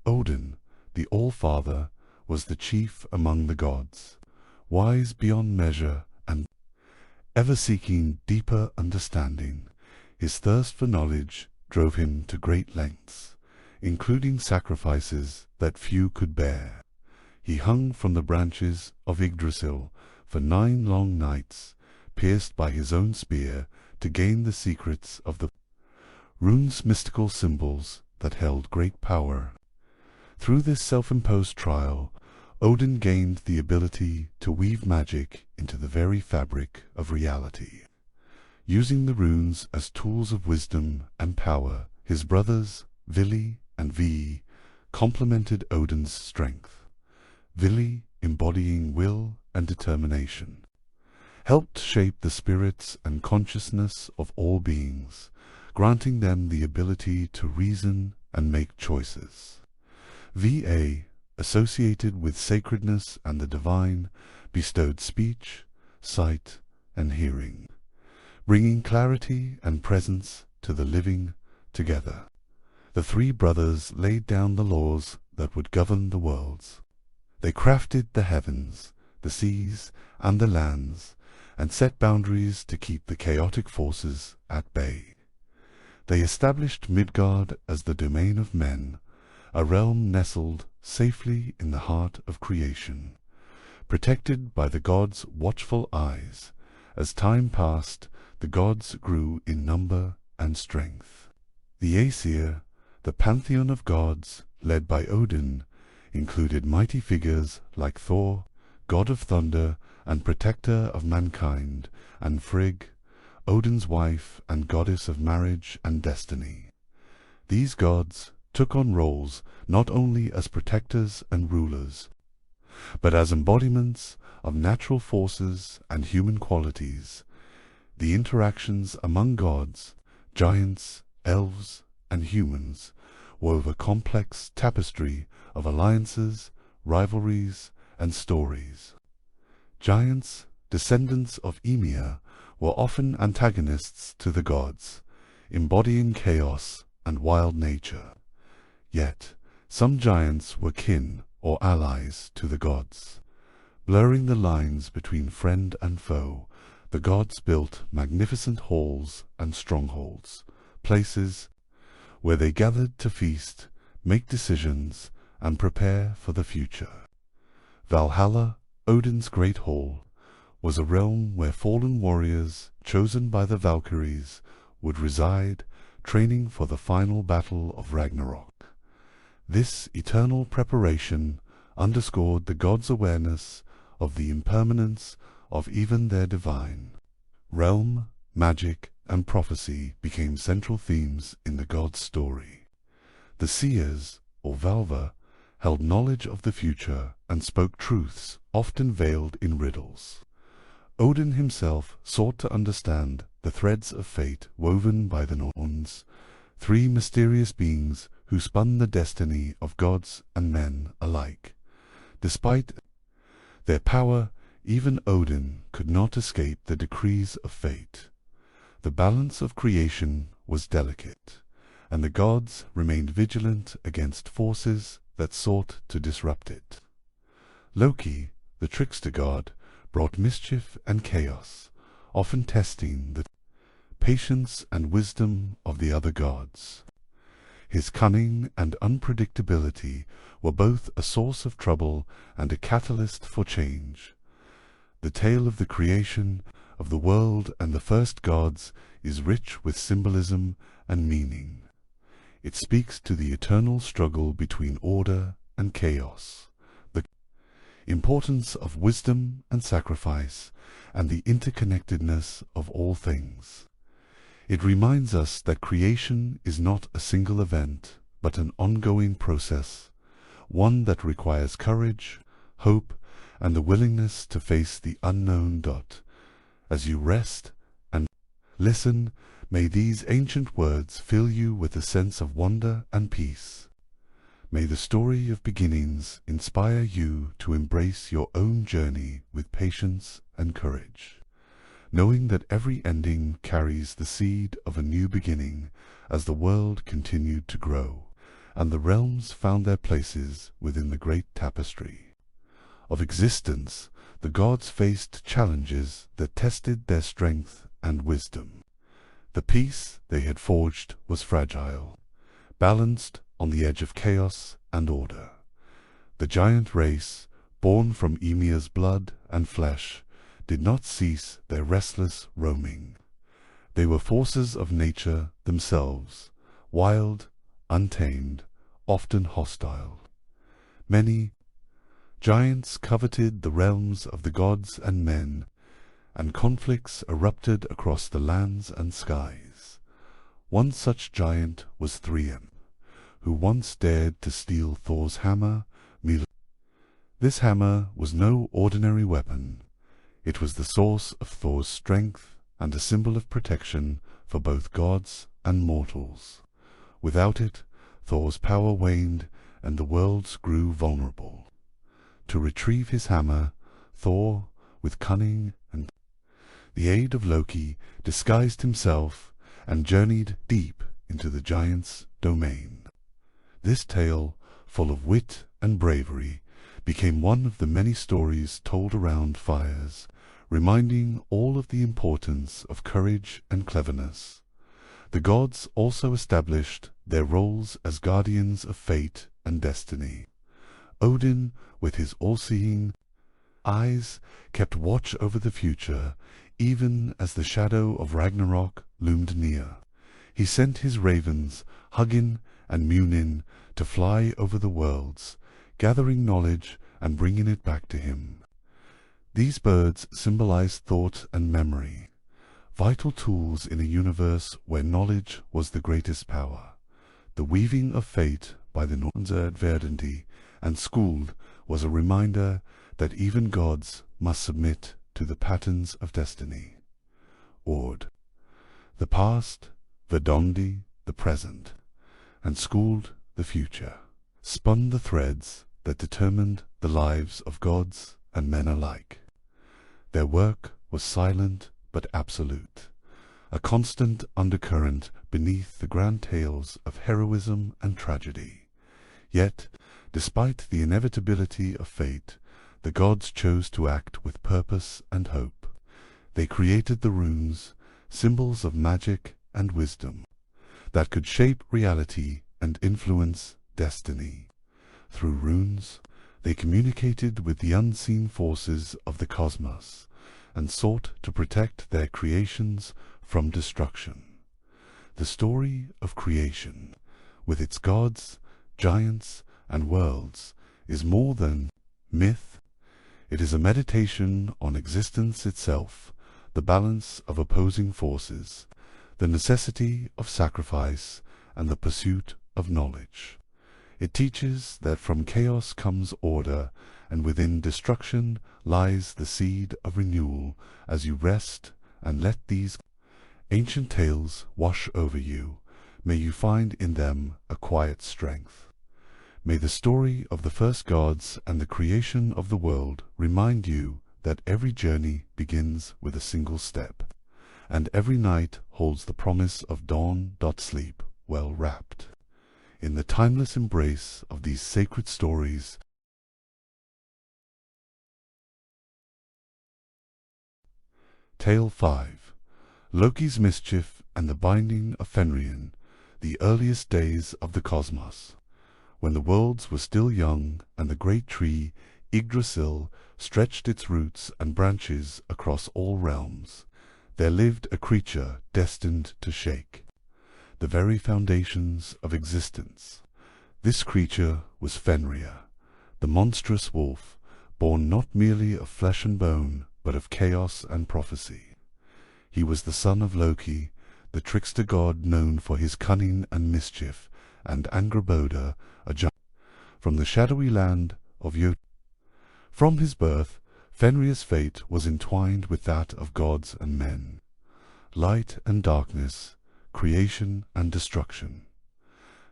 Odin, the All-Father, was the chief among the gods, wise beyond measure and ever seeking deeper understanding. His thirst for knowledge drove him to great lengths, including sacrifices that few could bear. He hung from the branches of Yggdrasil for 9 long nights, pierced by his own spear, to gain the secrets of the runes, mystical symbols that held great power. Through this self-imposed trial, Odin gained the ability to weave magic into the very fabric of reality. Using the runes as tools of wisdom and power, his brothers, Vili and Vi, complemented Odin's strength. Vili, embodying will and determination, helped shape the spirits and consciousness of all beings, granting them the ability to reason and make choices. Va, associated with sacredness and the divine, bestowed speech, sight, and hearing, bringing clarity and presence to the living together. The 3 brothers laid down the laws that would govern the worlds. They crafted the heavens, the seas, and the lands, and set boundaries to keep the chaotic forces at bay. They established Midgard as the domain of men, a realm nestled safely in the heart of creation, protected by the gods' watchful eyes. As time passed, the gods grew in number and strength. The Aesir, the pantheon of gods, led by Odin, included mighty figures like Thor, god of thunder and protector of mankind, and Frigg, Odin's wife and goddess of marriage and destiny. These gods took on roles not only as protectors and rulers, but as embodiments of natural forces and human qualities. The interactions among gods, giants, elves, and humans wove a complex tapestry of alliances, rivalries, and stories. Giants, descendants of Ymir, were often antagonists to the gods, embodying chaos and wild nature. Yet, some giants were kin or allies to the gods. Blurring the lines between friend and foe, the gods built magnificent halls and strongholds, places where they gathered to feast, make decisions, and prepare for the future. Valhalla, Odin's great hall, was a realm where fallen warriors, chosen by the Valkyries, would reside, training for the final battle of Ragnarok. This eternal preparation underscored the gods' awareness of the impermanence of even their divine realm, magic, and prophecy became central themes in the god's story. The seers, or Valva, held knowledge of the future and spoke truths often veiled in riddles. Odin himself sought to understand the threads of fate woven by the Norns, three mysterious beings who spun the destiny of gods and men alike. Despite their power, even Odin could not escape the decrees of fate. The balance of creation was delicate, and the gods remained vigilant against forces that sought to disrupt it. Loki, the trickster god, brought mischief and chaos, often testing the patience and wisdom of the other gods. His cunning and unpredictability were both a source of trouble and a catalyst for change. The tale of the creation of the world and the first gods is rich with symbolism and meaning. It speaks to the eternal struggle between order and chaos, the importance of wisdom and sacrifice, and the interconnectedness of all things. It reminds us that creation is not a single event, but an ongoing process, one that requires courage, hope, and the willingness to face the unknown. As you rest and listen, may these ancient words fill you with a sense of wonder and peace. May the story of beginnings inspire you to embrace your own journey with patience and courage, knowing that every ending carries the seed of a new beginning as the world continued to grow, and the realms found their places within the great tapestry of existence. The gods faced challenges that tested their strength and wisdom. The peace they had forged was fragile, balanced on the edge of chaos and order. The giant race, born from Ymir's blood and flesh, did not cease their restless roaming. They were forces of nature themselves, wild, untamed, often hostile. Many giants coveted the realms of the gods and men, and conflicts erupted across the lands and skies. One such giant was Thrym, who once dared to steal Thor's hammer, Mjolnir. This hammer was no ordinary weapon. It was the source of Thor's strength and a symbol of protection for both gods and mortals. Without it, Thor's power waned and the worlds grew vulnerable. To retrieve his hammer, Thor, with cunning and the aid of Loki, disguised himself and journeyed deep into the giant's domain. This tale, full of wit and bravery, became one of the many stories told around fires, reminding all of the importance of courage and cleverness. The gods also established their roles as guardians of fate and destiny. Odin, with his all-seeing eyes, kept watch over the future, even as the shadow of Ragnarok loomed near. He sent his ravens, Hugin and Munin, to fly over the worlds, gathering knowledge and bringing it back to him. These birds symbolized thought and memory, vital tools in a universe where knowledge was the greatest power. The weaving of fate by the Norse Verdandi and Skuld was a reminder that even gods must submit to the patterns of destiny. Ord, the past, Verdandi, the present, and Skuld, the future, spun the threads that determined the lives of gods and men alike. Their work was silent but absolute, a constant undercurrent beneath the grand tales of heroism and tragedy. Yet, despite the inevitability of fate, the gods chose to act with purpose and hope. They created the runes, symbols of magic and wisdom, that could shape reality and influence destiny. Through runes, they communicated with the unseen forces of the cosmos, and sought to protect their creations from destruction. The story of creation, with its gods, giants, and worlds, is more than myth. It is a meditation on existence itself, the balance of opposing forces, the necessity of sacrifice, and the pursuit of knowledge. It teaches that from chaos comes order, and within destruction lies the seed of renewal. As you rest and let these ancient tales wash over you, may you find in them a quiet strength. May the story of the first gods and the creation of the world remind you that every journey begins with a single step, and every night holds the promise of dawn. Sleep well wrapped in the timeless embrace of these sacred stories. Tale 5. Loki's Mischief and the Binding of Fenrir, the earliest days of the cosmos. When the worlds were still young, and the great tree, Yggdrasil, stretched its roots and branches across all realms, there lived a creature destined to shake the very foundations of existence. This creature was Fenrir, the monstrous wolf, born not merely of flesh and bone, but of chaos and prophecy. He was the son of Loki, the trickster god known for his cunning and mischief, and Angrboda, a giant from the shadowy land of Jotun. From his birth, Fenrir's fate was entwined with that of gods and men. Light and darkness, creation and destruction.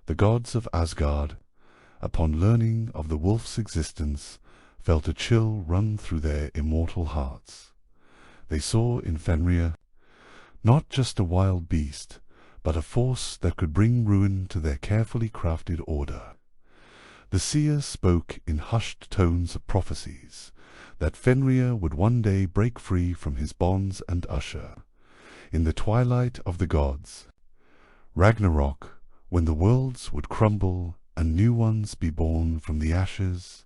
The gods of Asgard, upon learning of the wolf's existence, felt a chill run through their immortal hearts. They saw in Fenrir not just a wild beast, but a force that could bring ruin to their carefully crafted order. The seer spoke in hushed tones of prophecies that Fenrir would one day break free from his bonds and usher, in the twilight of the gods, Ragnarok, when the worlds would crumble and new ones be born from the ashes.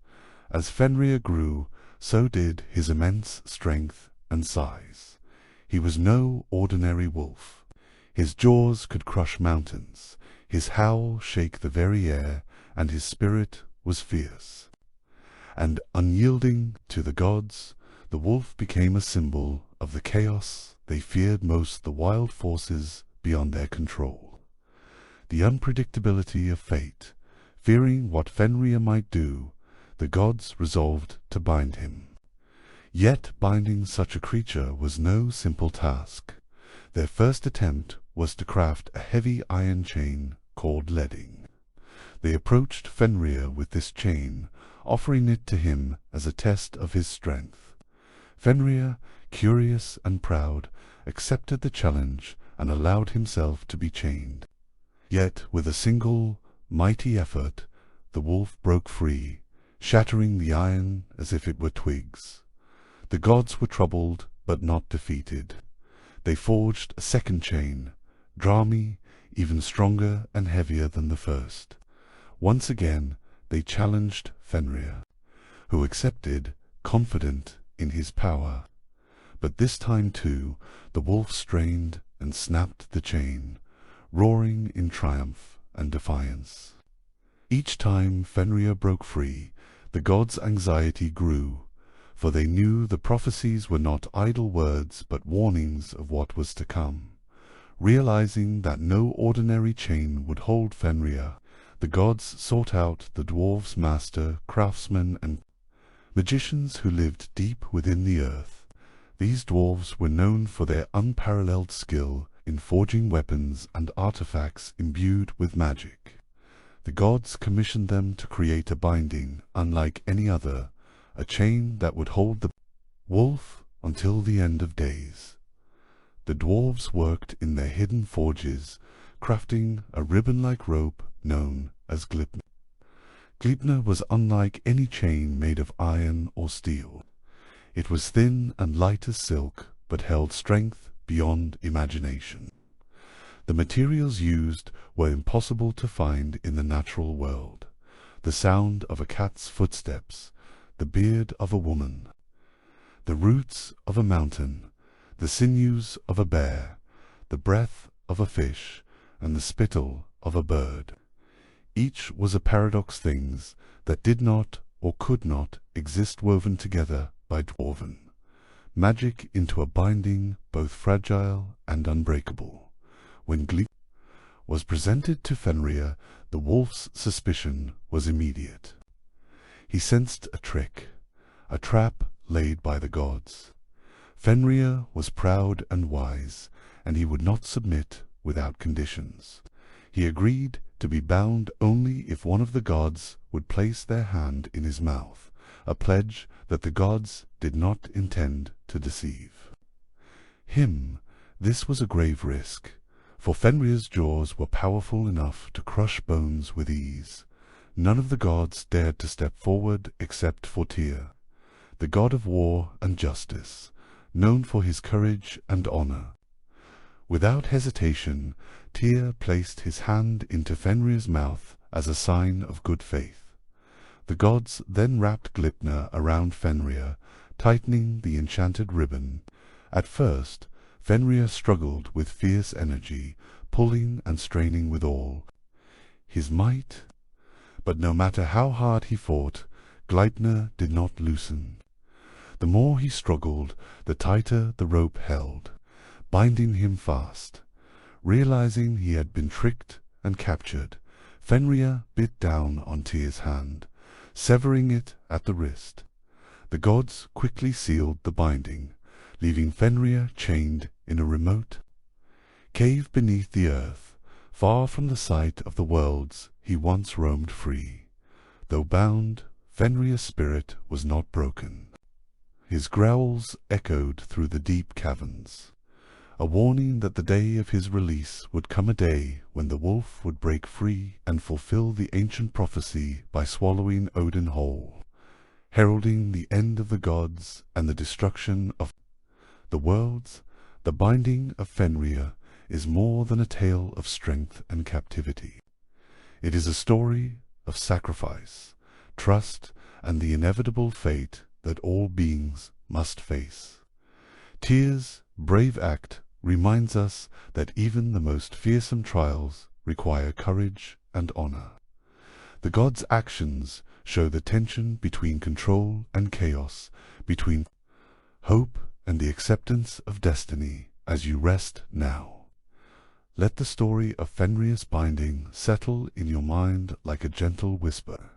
As Fenrir grew, so did his immense strength and size. He was no ordinary wolf. His jaws could crush mountains, his howl shake the very air, and his spirit was fierce. And unyielding to the gods, the wolf became a symbol of the chaos they feared most, the wild forces beyond their control. The unpredictability of fate. Fearing what Fenrir might do, the gods resolved to bind him. Yet binding such a creature was no simple task. Their first attempt was to craft a heavy iron chain called leading. They approached Fenrir with this chain, offering it to him as a test of his strength. Fenrir, curious and proud, accepted the challenge and allowed himself to be chained. Yet with a single mighty effort, the wolf broke free, shattering the iron as if it were twigs. The gods were troubled, but not defeated. They forged a second chain, Drami, even stronger and heavier than the first. Once again they challenged Fenrir, who accepted, confident in his power. But this time too the wolf strained and snapped the chain, roaring in triumph and defiance. Each time Fenrir broke free, the gods' anxiety grew, for they knew the prophecies were not idle words but warnings of what was to come. Realizing that no ordinary chain would hold Fenrir, the gods sought out the dwarves' master, craftsmen, and magicians who lived deep within the earth. These dwarves were known for their unparalleled skill in forging weapons and artifacts imbued with magic. The gods commissioned them to create a binding unlike any other, a chain that would hold the wolf until the end of days. The dwarves worked in their hidden forges, crafting a ribbon-like rope known as Gleipnir. Gleipnir was unlike any chain made of iron or steel. It was thin and light as silk, but held strength beyond imagination. The materials used were impossible to find in the natural world. The sound of a cat's footsteps, the beard of a woman, the roots of a mountain, the sinews of a bear, the breath of a fish, and the spittle of a bird. Each was a paradox, things that did not or could not exist, woven together by dwarven magic into a binding both fragile and unbreakable. When Gleip was presented to Fenrir, the wolf's suspicion was immediate. He sensed a trick, a trap laid by the gods. Fenrir was proud and wise, and he would not submit without conditions. He agreed to be bound only if one of the gods would place their hand in his mouth, a pledge that the gods did not intend to deceive. This was a grave risk, for Fenrir's jaws were powerful enough to crush bones with ease. None of the gods dared to step forward except for Tyr, the god of war and justice, known for his courage and honor. Without hesitation, Tyr placed his hand into Fenrir's mouth as a sign of good faith. The gods then wrapped Gleipnir around Fenrir, tightening the enchanted ribbon. At first, Fenrir struggled with fierce energy, pulling and straining with all his might. But no matter how hard he fought, Gleipnir did not loosen. The more he struggled, the tighter the rope held, binding him fast. Realizing he had been tricked and captured, Fenrir bit down on Tyr's hand, severing it at the wrist. The gods quickly sealed the binding, leaving Fenrir chained in a remote cave beneath the earth, far from the sight of the worlds he once roamed free. Though bound, Fenrir's spirit was not broken. His growls echoed through the deep caverns, a warning that the day of his release would come, a day when the wolf would break free and fulfill the ancient prophecy by swallowing Odin whole, heralding the end of the gods and the destruction of the worlds. The binding of Fenrir is more than a tale of strength and captivity. It is a story of sacrifice, trust, and the inevitable fate that all beings must face. Tyr's brave act reminds us that even the most fearsome trials require courage and honor. The gods' actions show the tension between control and chaos, between hope and the acceptance of destiny. As you rest now, let the story of Fenrir's binding settle in your mind like a gentle whisper,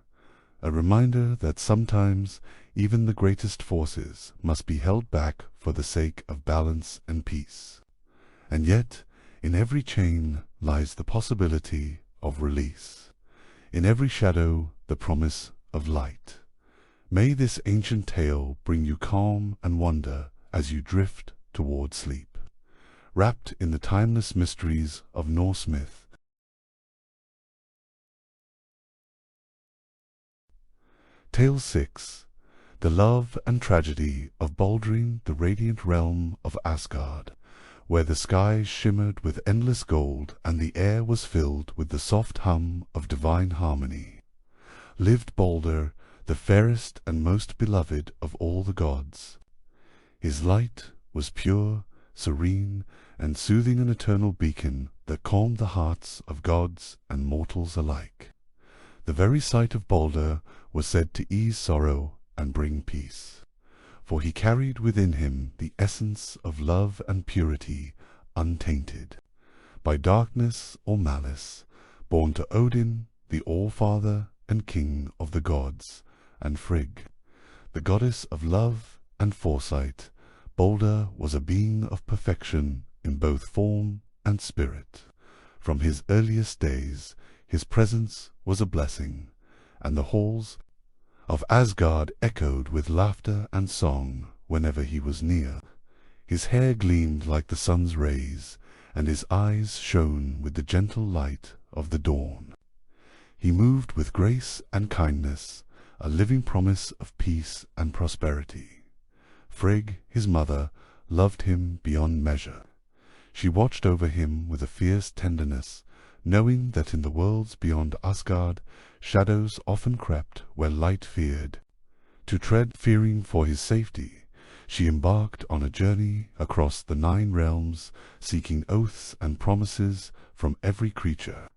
a reminder that sometimes even the greatest forces must be held back for the sake of balance and peace. And yet, in every chain lies the possibility of release. In every shadow, the promise of light. May this ancient tale bring you calm and wonder as you drift toward sleep, wrapped in the timeless mysteries of Norse myth. Tale 6. The Love and Tragedy of Baldrine, the Radiant Realm of Asgard, where the skies shimmered with endless gold and the air was filled with the soft hum of divine harmony. Lived Balder, the fairest and most beloved of all the gods. His light was pure, serene, and soothing, an eternal beacon that calmed the hearts of gods and mortals alike. The very sight of Balder was said to ease sorrow and bring peace, for he carried within him the essence of love and purity, untainted by darkness or malice, born to Odin, the All-Father and King of the gods, and Frigg, the goddess of love and foresight. Balder was a being of perfection in both form and spirit. From his earliest days, his presence was a blessing, and the halls of Asgard echoed with laughter and song whenever he was near. His hair gleamed like the sun's rays, and his eyes shone with the gentle light of the dawn. He moved with grace and kindness, a living promise of peace and prosperity. Frigg, his mother, loved him beyond measure. She watched over him with a fierce tenderness, knowing that in the worlds beyond Asgard, shadows often crept where light feared. To tread, fearing for his safety, she embarked on a journey across the 9 realms, seeking oaths and promises from every creature,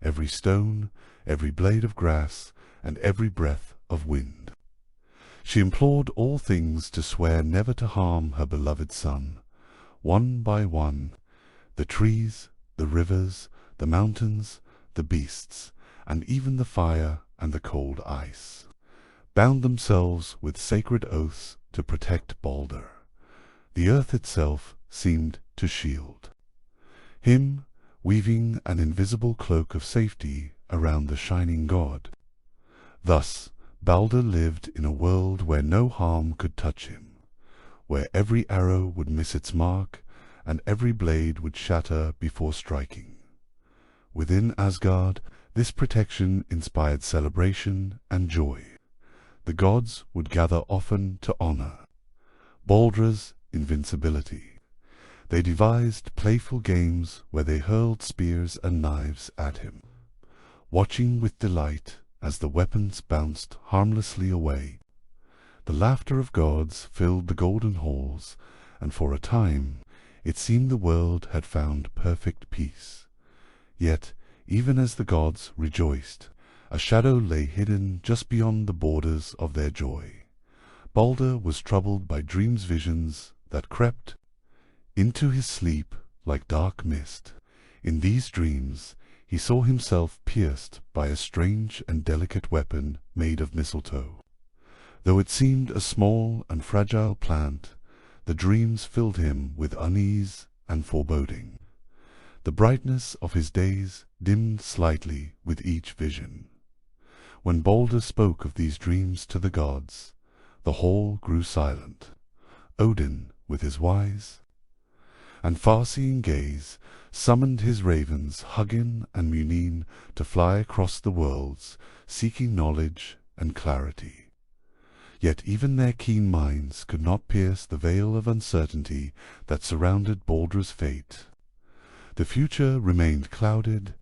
every stone, every blade of grass, and every breath of wind. She implored all things to swear never to harm her beloved son. One by one, the trees, the rivers, the mountains, the beasts, and even the fire and the cold ice, bound themselves with sacred oaths to protect Balder. The earth itself seemed to shield him, weaving an invisible cloak of safety around the shining god. Thus, Balder lived in a world where no harm could touch him, where every arrow would miss its mark, and every blade would shatter before striking. Within Asgard, this protection inspired celebration and joy. The gods would gather often to honor Balder's invincibility. They devised playful games where they hurled spears and knives at him, watching with delight as the weapons bounced harmlessly away. The laughter of gods filled the golden halls, and for a time it seemed the world had found perfect peace. Yet, even as the gods rejoiced, a shadow lay hidden just beyond the borders of their joy. Balder was troubled by visions that crept into his sleep like dark mist. In these dreams he saw himself pierced by a strange and delicate weapon made of mistletoe. Though it seemed a small and fragile plant, the dreams filled him with unease and foreboding. The brightness of his days dimmed slightly with each vision. When Balder spoke of these dreams to the gods, the hall grew silent. Odin, with his wise and far-seeing gaze, summoned his ravens Hugin and Munin to fly across the worlds, seeking knowledge and clarity. Yet even their keen minds could not pierce the veil of uncertainty that surrounded Balder's fate. The future remained clouded,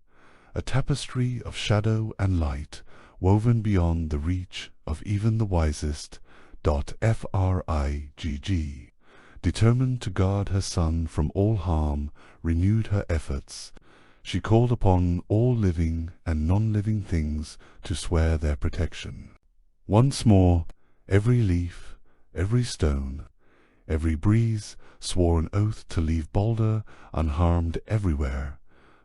a tapestry of shadow and light woven beyond the reach of even the wisest. Frigg, determined to guard her son from all harm, renewed her efforts. She called upon all living and non-living things to swear their protection. Once more, every leaf, every stone, every breeze swore an oath to leave Balder unharmed everywhere,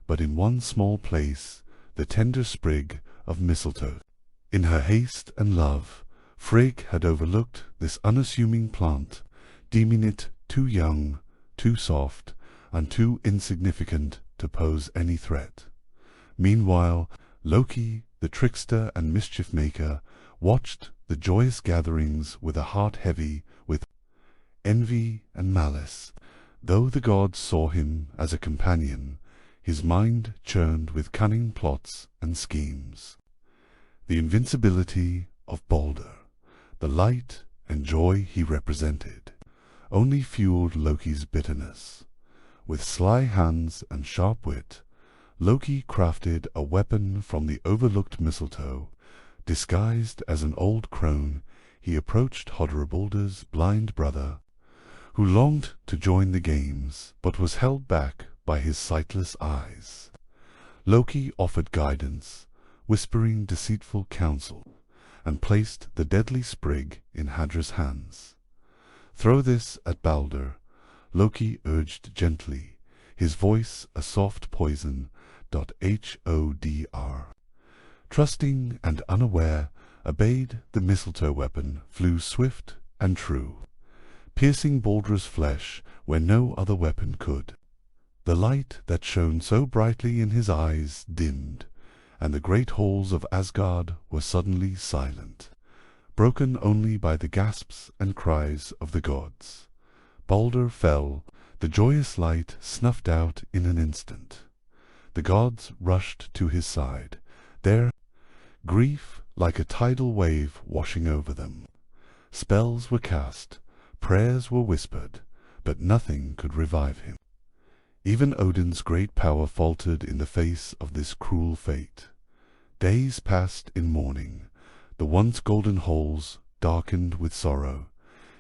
but in one small place, the tender sprig of mistletoe. In her haste and love, Frigg had overlooked this unassuming plant, deeming it too young, too soft, and too insignificant to pose any threat. Meanwhile, Loki, the trickster and mischief-maker, watched the joyous gatherings with a heart heavy with envy and malice. Though the gods saw him as a companion, his mind churned with cunning plots and schemes. The invincibility of Balder, the light and joy he represented, only fueled Loki's bitterness. With sly hands and sharp wit, Loki crafted a weapon from the overlooked mistletoe. Disguised as an old crone, he approached Hodrabalder's blind brother, who longed to join the games, but was held back by his sightless eyes. Loki offered guidance, whispering deceitful counsel, and placed the deadly sprig in Hadra's hands. "Throw this at Balder," Loki urged gently, his voice a soft poison. Hodr. Trusting and unaware, obeyed, the mistletoe weapon flew swift and true, piercing Balder's flesh where no other weapon could. The light that shone so brightly in his eyes dimmed, and the great halls of Asgard were suddenly silent, broken only by the gasps and cries of the gods. Balder fell, the joyous light snuffed out in an instant. The gods rushed to his side, their grief like a tidal wave washing over them. Spells were cast, prayers were whispered, but nothing could revive him. Even Odin's great power faltered in the face of this cruel fate. Days passed in mourning, the once golden halls darkened with sorrow,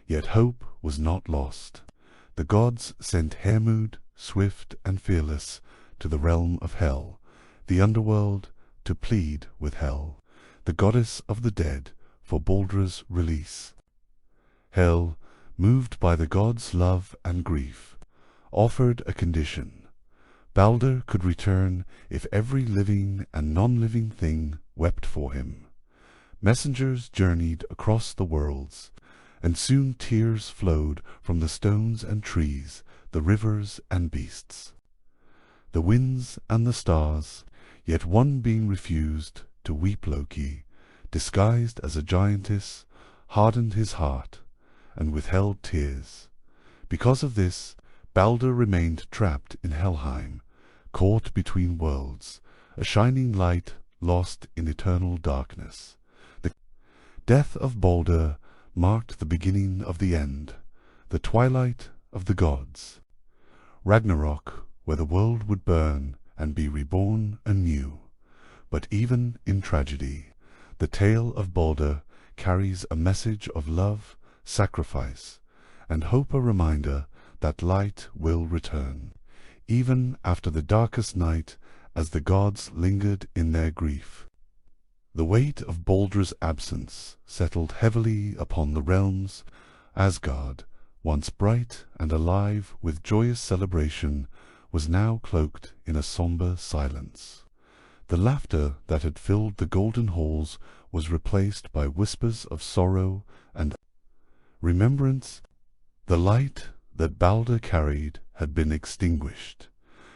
yet hope was not lost. The gods sent Hermod, swift and fearless, to the realm of Hel, the underworld, to plead with Hel, the goddess of the dead, for Balder's release. Hel, moved by the gods' love and grief, offered a condition. Balder could return if every living and non-living thing wept for him. Messengers journeyed across the worlds, and soon tears flowed from the stones and trees, the rivers and beasts, the winds and the stars. Yet one being refused to weep. Loki, disguised as a giantess, hardened his heart and withheld tears. Because of this, Balder remained trapped in Helheim, caught between worlds, a shining light lost in eternal darkness. The death of Balder marked the beginning of the end, the twilight of the gods. Ragnarok, where the world would burn and be reborn anew. But even in tragedy, the tale of Balder carries a message of love, sacrifice, and hope, a reminder that light will return, even after the darkest night, as the gods lingered in their grief. The weight of Balder's absence settled heavily upon the realms. Asgard, once bright and alive with joyous celebration, was now cloaked in a somber silence. The laughter that had filled the golden halls was replaced by whispers of sorrow and remembrance. The light that Balder carried had been extinguished,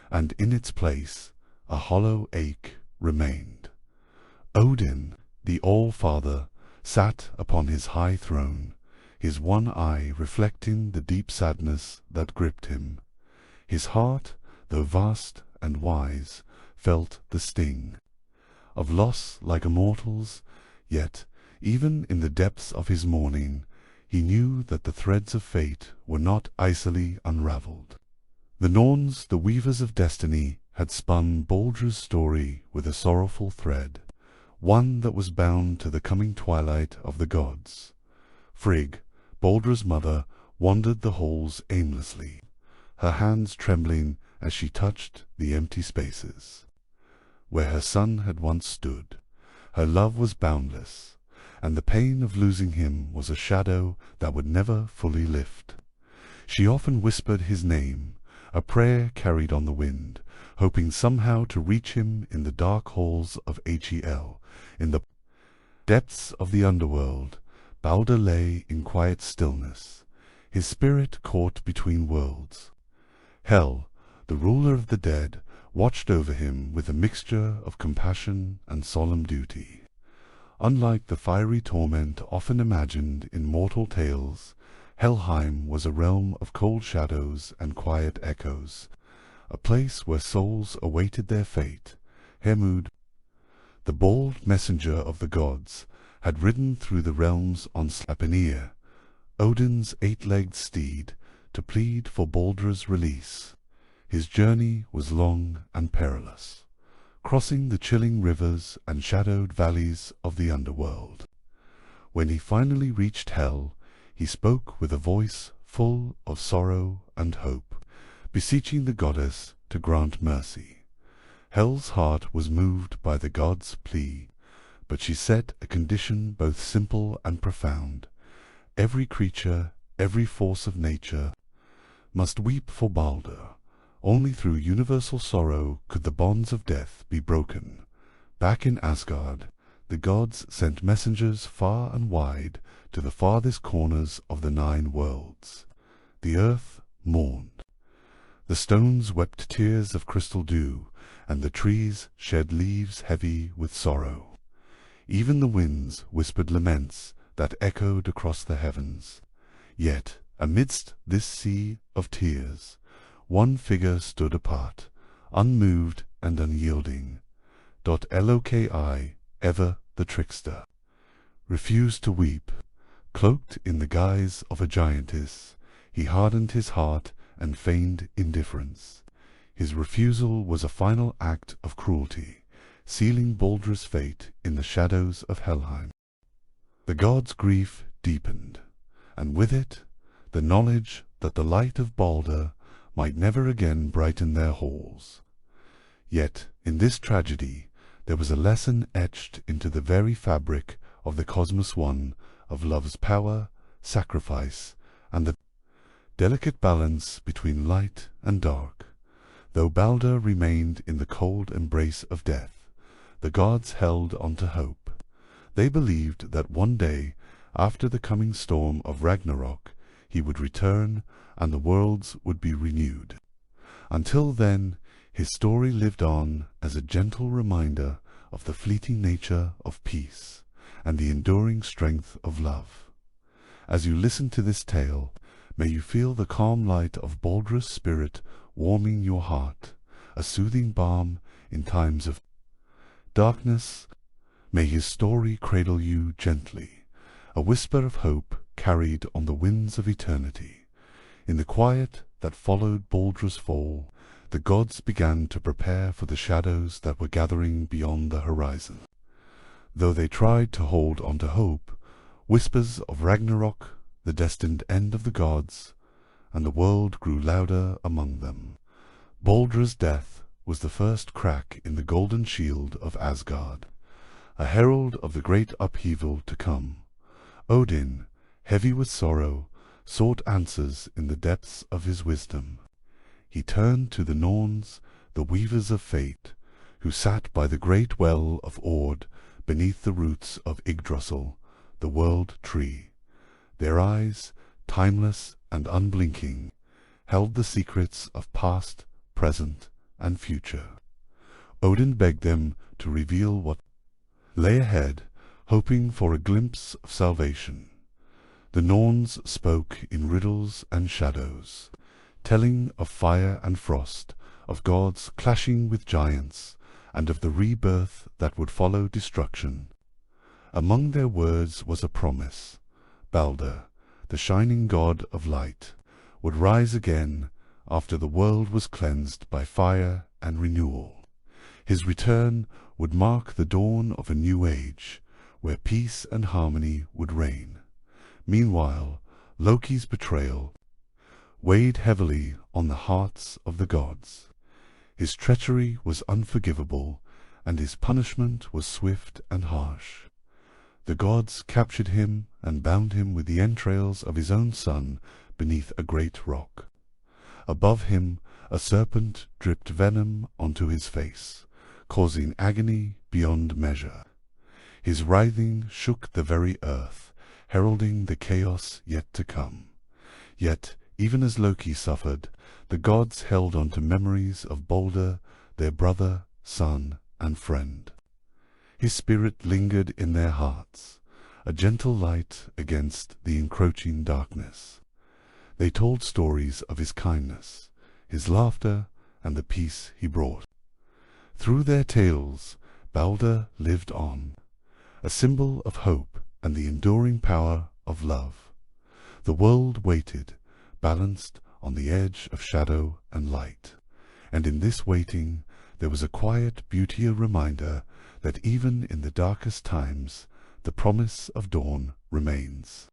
and in its place a hollow ache remained. Odin, the All-Father, sat upon his high throne, his one eye reflecting the deep sadness that gripped him. His heart, though vast and wise, felt the sting of loss like a mortal's, yet, even in the depths of his mourning, he knew that the threads of fate were not icily unravelled. The Norns, the weavers of destiny, had spun Balder's story with a sorrowful thread, one that was bound to the coming twilight of the gods. Frigg, Balder's mother, wandered the halls aimlessly, her hands trembling as she touched the empty spaces. Where her son had once stood, her love was boundless, and the pain of losing him was a shadow that would never fully lift. She often whispered his name, a prayer carried on the wind, hoping somehow to reach him in the dark halls of Hel. In the depths of the underworld, Balder lay in quiet stillness, his spirit caught between worlds. Hel, the ruler of the dead, watched over him with a mixture of compassion and solemn duty. Unlike the fiery torment often imagined in mortal tales, Helheim was a realm of cold shadows and quiet echoes, a place where souls awaited their fate. Hermod, the bold messenger of the gods, had ridden through the realms on Sleipnir, Odin's eight-legged steed, to plead for Balder's release. His journey was long and perilous, crossing the chilling rivers and shadowed valleys of the underworld. When he finally reached Hel, he spoke with a voice full of sorrow and hope, beseeching the goddess to grant mercy. Hel's heart was moved by the god's plea, but she set a condition both simple and profound. Every creature, every force of nature, must weep for Balder. Only through universal sorrow could the bonds of death be broken. Back in Asgard, the gods sent messengers far and wide to the farthest corners of the 9 worlds. The earth mourned. The stones wept tears of crystal dew, and the trees shed leaves heavy with sorrow. Even the winds whispered laments that echoed across the heavens. Yet, amidst this sea of tears, one figure stood apart, unmoved and unyielding. Loki, ever the trickster, refused to weep. Cloaked in the guise of a giantess, he hardened his heart and feigned indifference. His refusal was a final act of cruelty, sealing Balder's fate in the shadows of Helheim. The gods' grief deepened, and with it the knowledge that the light of Balder might never again brighten their halls. Yet in this tragedy there was a lesson etched into the very fabric of the cosmos, one of love's power, sacrifice, and the delicate balance between light and dark. Though Balder remained in the cold embrace of death, the gods held on to hope. They believed that one day, after the coming storm of Ragnarok, he would return and the worlds would be renewed. Until then, his story lived on as a gentle reminder of the fleeting nature of peace and the enduring strength of love. As you listen to this tale, may you feel the calm light of Balder's spirit warming your heart, a soothing balm in times of darkness. May his story cradle you gently, a whisper of hope carried on the winds of eternity. In the quiet that followed Balder's fall, the gods began to prepare for the shadows that were gathering beyond the horizon. Though they tried to hold on to hope, whispers of Ragnarok, the destined end of the gods, and the world grew louder among them. Balder's death was the first crack in the golden shield of Asgard, a herald of the great upheaval to come. Odin, heavy with sorrow, sought answers in the depths of his wisdom. He turned to the Norns, the weavers of fate, who sat by the great well of Ord beneath the roots of Yggdrasil, the world tree. Their eyes, timeless and unblinking, held the secrets of past, present, and future. Odin begged them to reveal what lay ahead, hoping for a glimpse of salvation. The Norns spoke in riddles and shadows, telling of fire and frost, of gods clashing with giants, and of the rebirth that would follow destruction. Among their words was a promise. Balder, the shining god of light, would rise again after the world was cleansed by fire and renewal. His return would mark the dawn of a new age, where peace and harmony would reign. Meanwhile, Loki's betrayal weighed heavily on the hearts of the gods. His treachery was unforgivable, and his punishment was swift and harsh. The gods captured him and bound him with the entrails of his own son beneath a great rock. Above him, a serpent dripped venom onto his face, causing agony beyond measure. His writhing shook the very earth, heralding the chaos yet to come. Yet, even as Loki suffered, the gods held on to memories of Balder, their brother, son, and friend. His spirit lingered in their hearts, a gentle light against the encroaching darkness. They told stories of his kindness, his laughter, and the peace he brought. Through their tales, Balder lived on, a symbol of hope and the enduring power of love. The world waited, balanced on the edge of shadow and light, and in this waiting there was a quiet beauty, a reminder that even in the darkest times the promise of dawn remains.